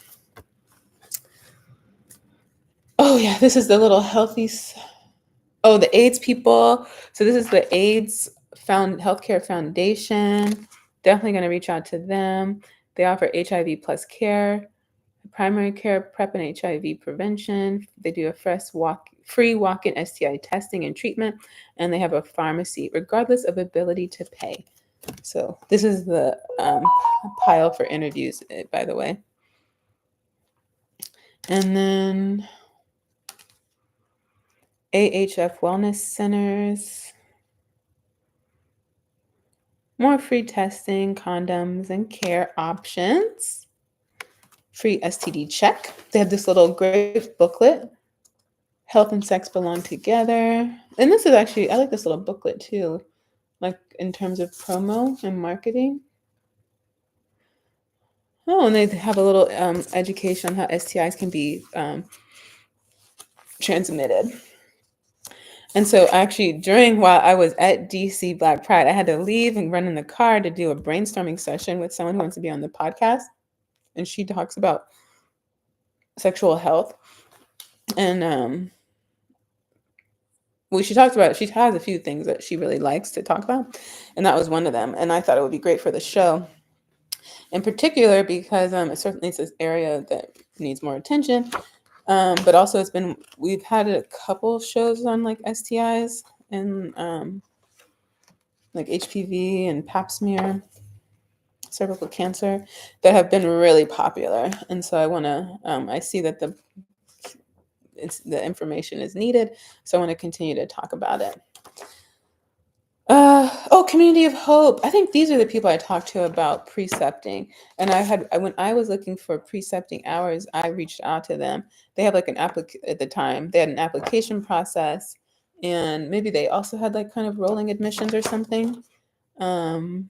Oh yeah, this is the little the AIDS people. So this is the AIDS Healthcare Foundation. Definitely going to reach out to them. They offer HIV plus care, primary care, PrEP and HIV prevention. They do a free walk-in STI testing and treatment, and they have a pharmacy, regardless of ability to pay. So this is the pile for interviews, by the way. And then AHF Wellness Centers. More free testing, condoms, and care options. Free STD check. They have this little great booklet. Health and sex belong together. And this is actually, I like this little booklet too, like in terms of promo and marketing. Oh, and they have a little education on how STIs can be transmitted. And so actually while I was at DC Black Pride, I had to leave and run in the car to do a brainstorming session with someone who wants to be on the podcast. And she talks about sexual health. And she has a few things that she really likes to talk about. And that was one of them. And I thought it would be great for the show. in particular because certainly it's this area that needs more attention. But also we've had a couple shows on like STIs and like HPV and pap smear, cervical cancer, that have been really popular. And so I see that the information is needed. So I want to continue to talk about it. Community of Hope. I think these are the people I talked to about precepting. And when I was looking for precepting hours, I reached out to them. They have like at the time, they had an application process, and maybe they also had like kind of rolling admissions or something. So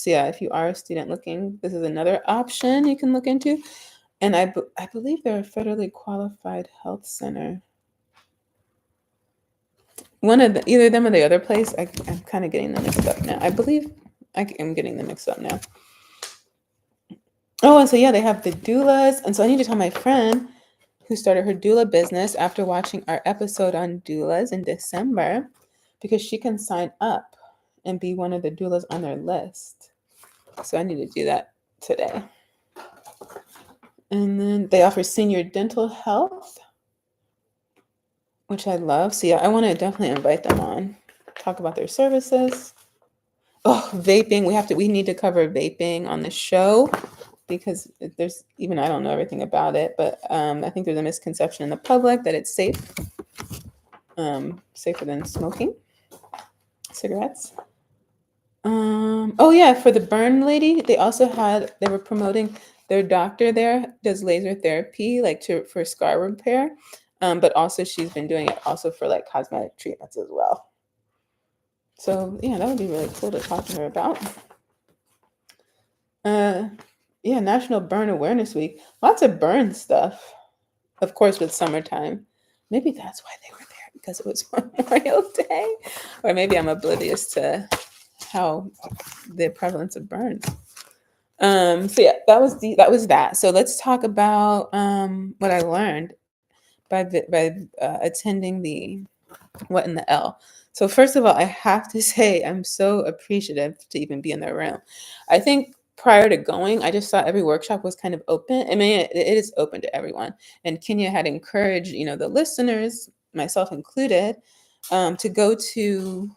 yeah, if you are a student looking, this is another option you can look into. And I believe they're a federally qualified health center. Either them or the other place. I'm kind of getting them mixed up now. I believe I'm getting them mixed up now. Oh, and so yeah, they have the doulas. And so I need to tell my friend who started her doula business after watching our episode on doulas in December, because she can sign up and be one of the doulas on their list. So I need to do that today. And then they offer senior dental health, which I love. So yeah, I want to definitely invite them on, talk about their services. Oh, vaping. We need to cover vaping on the show, because I don't know everything about it, but I think there's a misconception in the public that it's safe, safer than smoking cigarettes. For the burn lady, they were promoting their doctor there does laser therapy, like for scar repair. But also she's been doing it also for like cosmetic treatments as well. So yeah, that would be really cool to talk to her about. National Burn Awareness Week. Lots of burn stuff. Of course, with summertime. Maybe that's why they were there, because it was Memorial Day. Or maybe I'm oblivious to how the prevalence of burns. That was that. So let's talk about what I learned by attending the What in the L. So first of all, I have to say I'm so appreciative to even be in the room. I think prior to going, I just thought every workshop was kind of open. I mean, it is open to everyone. And Kenya had encouraged, the listeners, myself included, to go to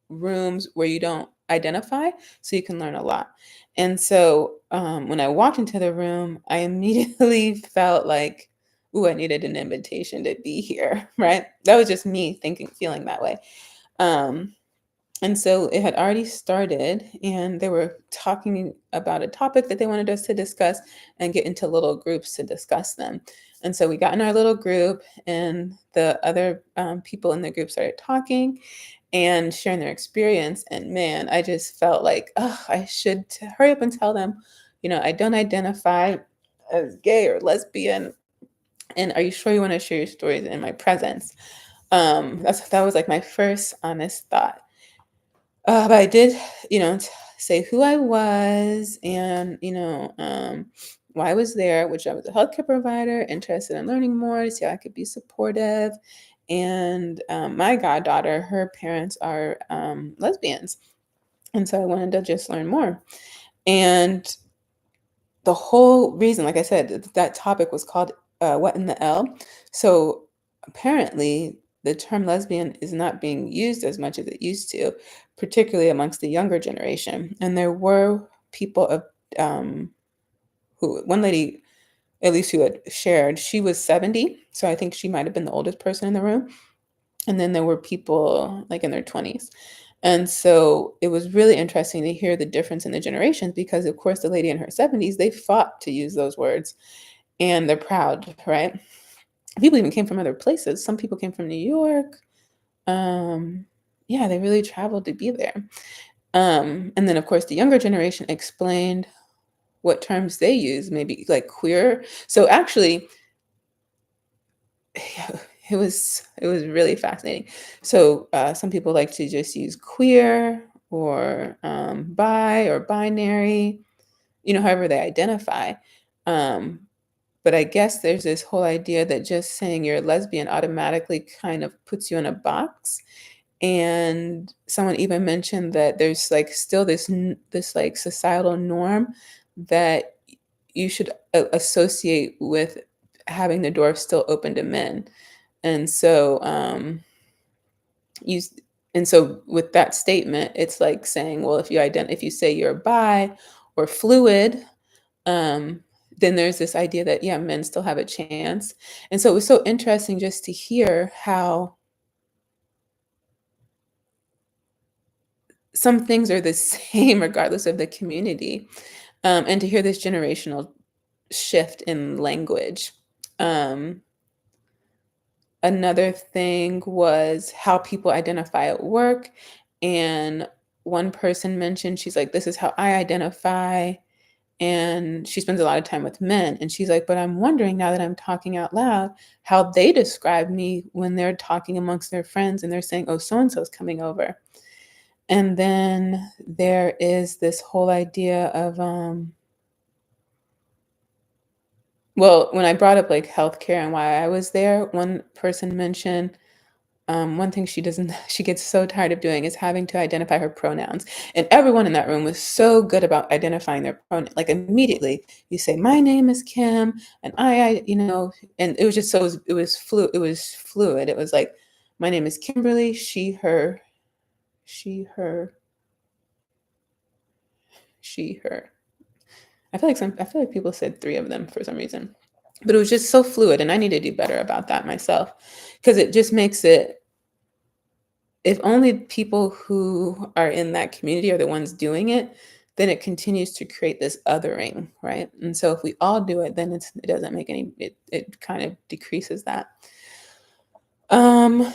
rooms where you don't identify, so you can learn a lot. And so when I walked into the room, I immediately felt like, ooh, I needed an invitation to be here, right? That was just me feeling that way. And so it had already started, and they were talking about a topic that they wanted us to discuss and get into little groups to discuss them. And so we got in our little group, and the other people in the group started talking and sharing their experience. And man, I just felt like, oh, I should hurry up and tell them, I don't identify as gay or lesbian. And are you sure you want to share your stories in my presence? That was like my first honest thought. But I did, say who I was and, why I was there, which I was a healthcare provider, interested in learning more to see how I could be supportive. And my goddaughter, her parents are lesbians. And so I wanted to just learn more. And the whole reason, like I said, that topic was called What in the L? So apparently, the term lesbian is not being used as much as it used to, particularly amongst the younger generation. And there were people one lady, at least who had shared, she was 70. So I think she might have been the oldest person in the room. And then there were people like in their 20s. And so it was really interesting to hear the difference in the generations, because of course the lady in her 70s, they fought to use those words, and they're proud, right? People even came from other places. Some people came from New York. They really traveled to be there. And then of course the younger generation explained what terms they use, maybe like queer. So actually, it was really fascinating. So some people like to just use queer or bi or binary, however they identify. But I guess there's this whole idea that just saying you're a lesbian automatically kind of puts you in a box. And someone even mentioned that there's like still this like societal norm that you should associate with having the door still open to men. And so you s- and so with that statement, it's like saying, well, if you say you're bi or fluid, um, then there's this idea that, yeah, men still have a chance. And so it was so interesting just to hear how some things are the same regardless of the community, and to hear this generational shift in language. Um, Another thing was how people identify at work. And one person mentioned, she's like, this is how I identify. And she spends a lot of time with men. And she's like, but I'm wondering now that I'm talking out loud, how they describe me when they're talking amongst their friends and they're saying, oh, so and so's coming over. And then there is this whole idea of, well, when I brought up like healthcare and why I was there, one person mentioned one thing she doesn't she gets so tired of doing is having to identify her pronouns. And everyone in that room was so good about identifying their pronoun. Like immediately you say, my name is Kim and and it was just so it was fluid. It was like, my name is Kimberly, she, her, she, her. I feel like people said three of them for some reason. But it was just so fluid and I need to do better about that myself. Because it just makes it if only people who are in that community are the ones doing it, then it continues to create this othering, right? And so if we all do it, then it doesn't make it kind of decreases that. Um,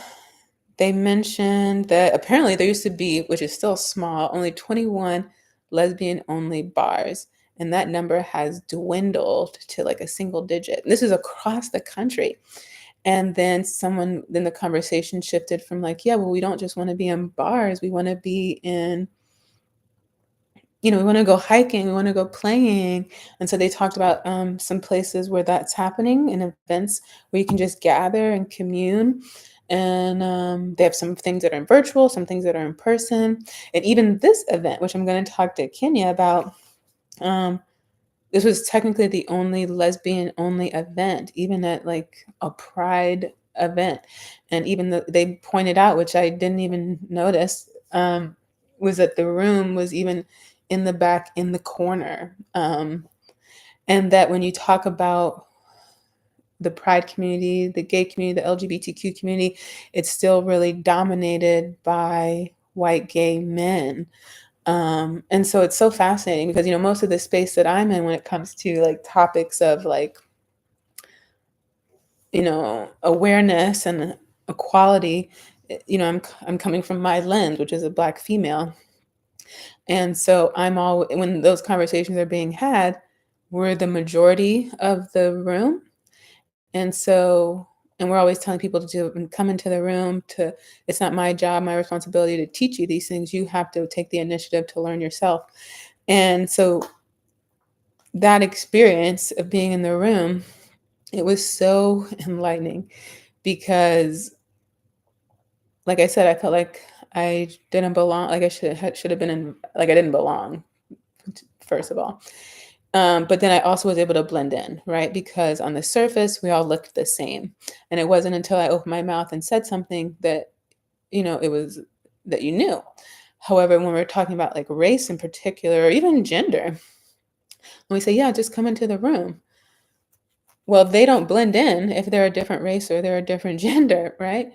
they mentioned that apparently there used to be, which is still small, only 21 lesbian only bars. And that number has dwindled to like a single digit. And this is across the country. And then the conversation shifted from like, yeah, well, we don't just want to be in bars. We want to be in, we want to go hiking, we want to go playing. And so they talked about some places where that's happening and events where you can just gather and commune. And they have some things that are virtual, some things that are in person. And even this event, which I'm going to talk to Kenya about, um, this was technically the only lesbian only event, even at like a pride event. And even they pointed out, which I didn't even notice, was that the room was even in the back in the corner. And that when you talk about the pride community, the gay community, the LGBTQ community, it's still really dominated by white gay men. And so it's so fascinating because, most of the space that I'm in when it comes to like topics of like, awareness and equality, I'm coming from my lens, which is a Black female. And so I'm all when those conversations are being had, we're the majority of the room. And so, and we're always telling people to come into the room it's not my job, my responsibility to teach you these things. You have to take the initiative to learn yourself. And so that experience of being in the room, it was so enlightening because, like I said, I felt like I didn't belong. Like I should have been in. Like I didn't belong, first of all. But then I also was able to blend in, right? Because on the surface, we all looked the same, and it wasn't until I opened my mouth and said something that it was that you knew. However, when we're talking about like race in particular, or even gender, when we say, "Yeah, just come into the room," well, they don't blend in if they're a different race or they're a different gender, right?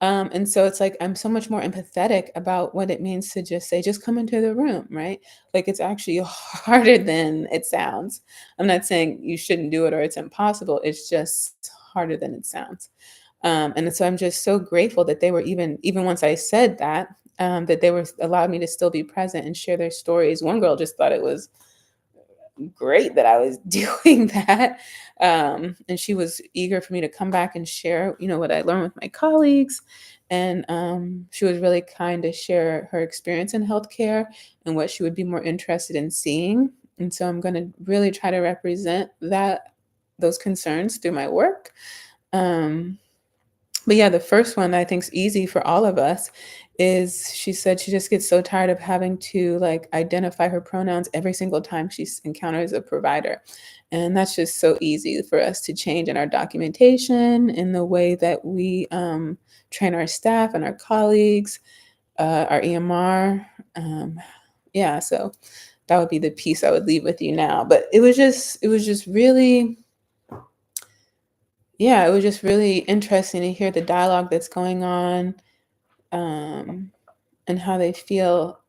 And so it's like I'm so much more empathetic about what it means to just say, just come into the room, right? Like it's actually harder than it sounds. I'm not saying you shouldn't do it or it's impossible. It's just harder than it sounds. And so I'm just so grateful that they were even once I said that, that they were allowed me to still be present and share their stories. One girl just thought it was great that I was doing that. And she was eager for me to come back and share, what I learned with my colleagues. And she was really kind to share her experience in healthcare and what she would be more interested in seeing. And so I'm going to really try to represent those concerns through my work. But yeah, the first one I think is easy for all of us is she said she just gets so tired of having to like identify her pronouns every single time she encounters a provider. And that's just so easy for us to change in our documentation, in the way that we train our staff and our colleagues, our EMR. Yeah, so that would be the piece I would leave with you now. But it was just really, yeah, it was just really interesting to hear the dialogue that's going on, and how they feel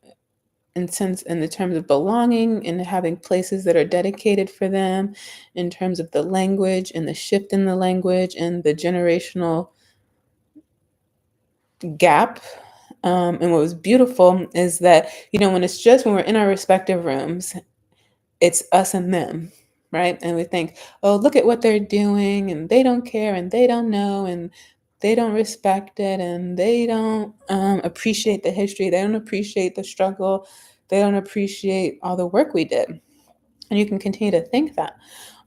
in the terms of belonging and having places that are dedicated for them, in terms of the language and the shift in the language and the generational gap. And what was beautiful is that, when we're in our respective rooms, it's us and them, right? And we think, oh, look at what they're doing, and they don't care, and they don't know, and they don't respect it, and they don't appreciate the history, they don't appreciate the struggle, they don't appreciate all the work we did. And you can continue to think that.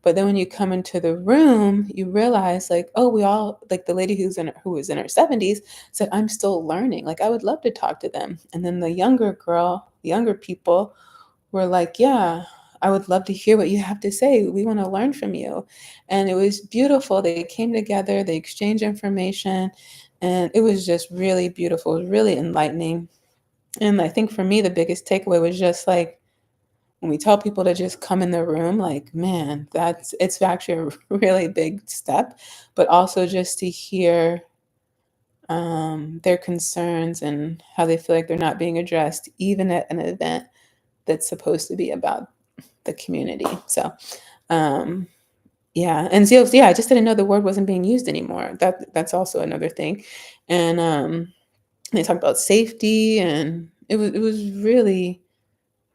But then when you come into the room, you realize, like, oh, we all, like the lady who was in her 70s said, I'm still learning. Like, I would love to talk to them. And then the younger people were like, yeah, I would love to hear what you have to say. We want to learn from you. And it was beautiful. They came together, they exchanged information, and it was just really beautiful. It was really enlightening. And I think for me, the biggest takeaway was just like, when we tell people to just come in the room, like, man, it's actually a really big step, but also just to hear their concerns and how they feel like they're not being addressed, even at an event that's supposed to be about the community. So, yeah. And so, yeah, I just didn't know the word wasn't being used anymore. That's also another thing. And they talked about safety, and it was really,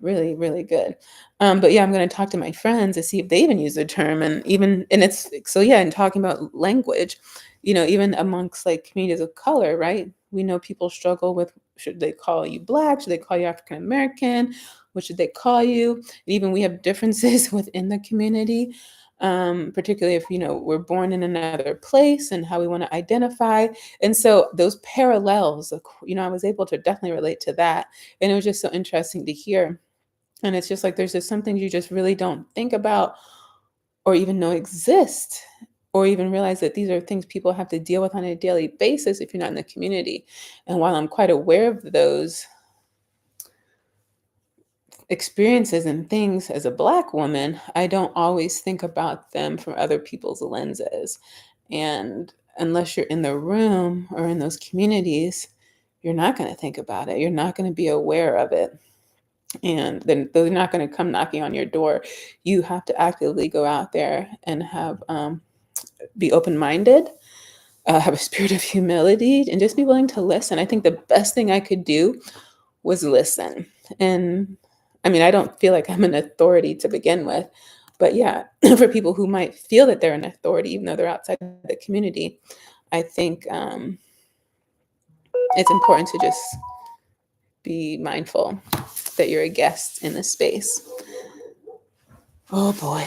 really, really good. But yeah, I'm going to talk to my friends to see if they even use the term, and it's so, yeah, and talking about language, even amongst like communities of color, right? We know people struggle with, should they call you Black? Should they call you African American? What should they call you? And even we have differences within the community, particularly if, we're born in another place and how we want to identify. And so those parallels, I was able to definitely relate to that. And it was just so interesting to hear. And it's just like, there's just some things you just really don't think about or even know exist, or even realize that these are things people have to deal with on a daily basis if you're not in the community. And while I'm quite aware of those experiences and things as a Black woman, I don't always think about them from other people's lenses. And unless you're in the room or in those communities, you're not going to think about it. You're not going to be aware of it. And then they're not going to come knocking on your door. You have to actively go out there and have be open-minded, have a spirit of humility, and just be willing to listen. I think the best thing I could do was listen. And I mean, I don't feel like I'm an authority to begin with, but yeah, for people who might feel that they're an authority, even though they're outside the community, I think it's important to just be mindful that you're a guest in the space. Oh boy,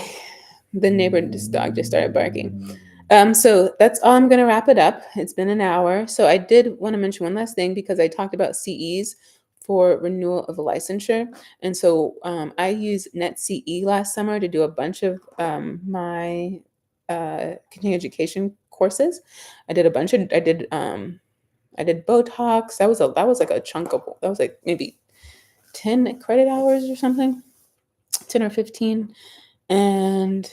the neighbor's dog just started barking. So that's all. I'm going to wrap it up. It's been an hour. So I did want to mention one last thing, because I talked about CEs for renewal of licensure. And so I used NetCE last summer to do a bunch of my continuing education courses. I did I did Botox. That was like a chunk of, that was like maybe 10 credit hours or something, 10 or 15. And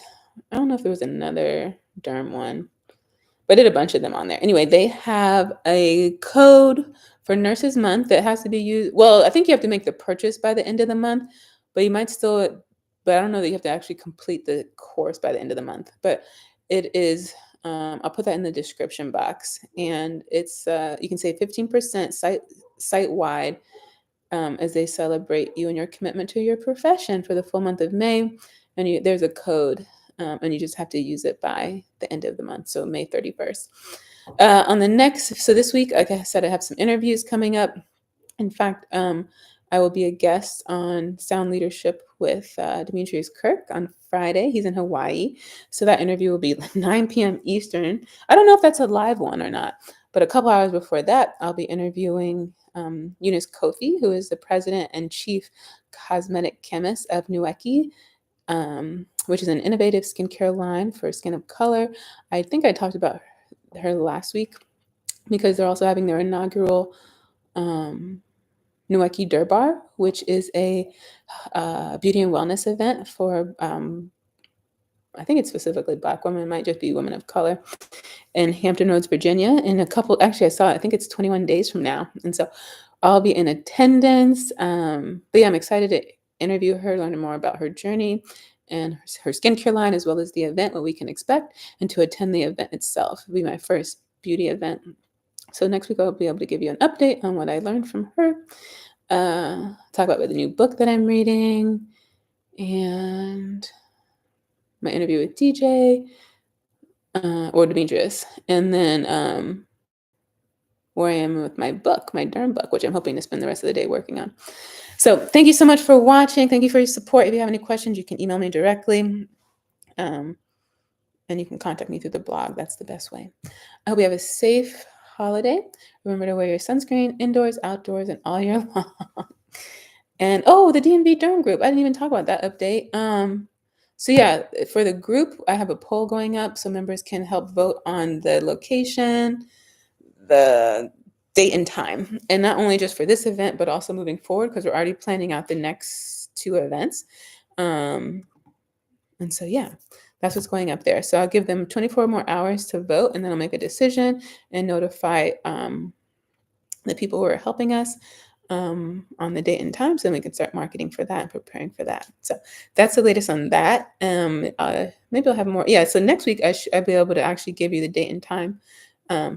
I don't know if there was another derm one, but I did a bunch of them on there. Anyway, they have a code for Nurses Month that has to be used. Well, I think you have to make the purchase by the end of the month, but you might still, but I don't know that you have to actually complete the course by the end of the month. But it is, I'll put that in the description box. And it's, you can save 15% site-wide, as they celebrate you and your commitment to your profession for the full month of May. And there's a code, and you just have to use it by the end of the month, so May 31st. So this week, like I said, I have some interviews coming up. In fact, I will be a guest on Sound Leadership with Demetrius Kirk on Friday. He's in Hawaii. So that interview will be 9 p.m. Eastern. I don't know if that's a live one or not, But a couple hours before that, I'll be interviewing Eunice Kofi, who is the president and chief cosmetic chemist of Nueki, which is an innovative skincare line for skin of color. I think I talked about her last week because they're also having their inaugural Nueki Durbar, which is a beauty and wellness event for, I think it's specifically Black women, it might just be women of color, in Hampton Roads, Virginia, in a couple, actually, I think it's 21 days from now. And so I'll be in attendance. But yeah, I'm excited to interview her, learn more about her journey and her skincare line, as well as the event, what we can expect, and to attend the event itself. It'll be my first beauty event. So next week I'll be able to give you an update on what I learned from her, talk about the new book that I'm reading, and my interview with DJ, or Demetrius, and then where I am with my book, my derm book, which I'm hoping to spend the rest of the day working on. So thank you so much for watching. Thank you for your support. If you have any questions, you can email me directly. And you can contact me through the blog. That's the best way. I hope you have a safe holiday. Remember to wear your sunscreen indoors, outdoors, and all year long. And the DMV Derm group. I didn't even talk about that update. So yeah, for the group, I have a poll going up so members can help vote on the location, the date and time, and not only just for this event, but also moving forward, because we're already planning out the next 2 events. And so, yeah, that's what's going up there. So I'll give them 24 more hours to vote, and then I'll make a decision and notify the people who are helping us on the date and time, so then we can start marketing for that and preparing for that. So that's the latest on that. Maybe I'll have more. Yeah, so next week I'll be able to actually give you the date and time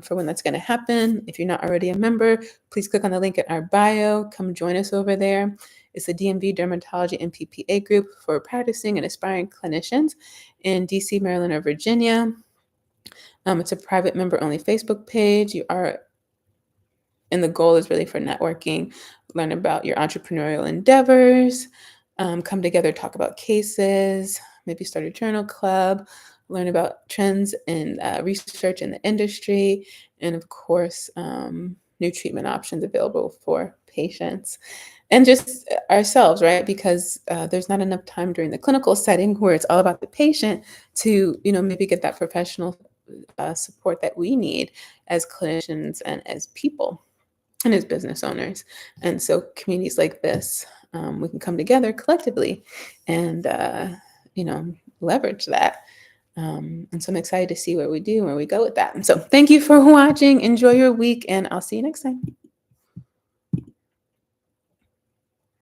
for when that's going to happen. If you're not already a member, please click on the link in our bio. Come join us over there. It's the DMV Dermatology and PPA group for practicing and aspiring clinicians in DC, Maryland, or Virginia. It's a private member-only Facebook page. And the goal is really for networking, learn about your entrepreneurial endeavors, come together, talk about cases, maybe start a journal club, learn about trends and research in the industry, and of course, new treatment options available for patients. And just ourselves, right? Because there's not enough time during the clinical setting where it's all about the patient to, maybe get that professional support that we need as clinicians and as people and as business owners. And so communities like this, we can come together collectively and, leverage that. And so I'm excited to see what we do and where we go with that. And so thank you for watching. Enjoy your week, and I'll see you next time.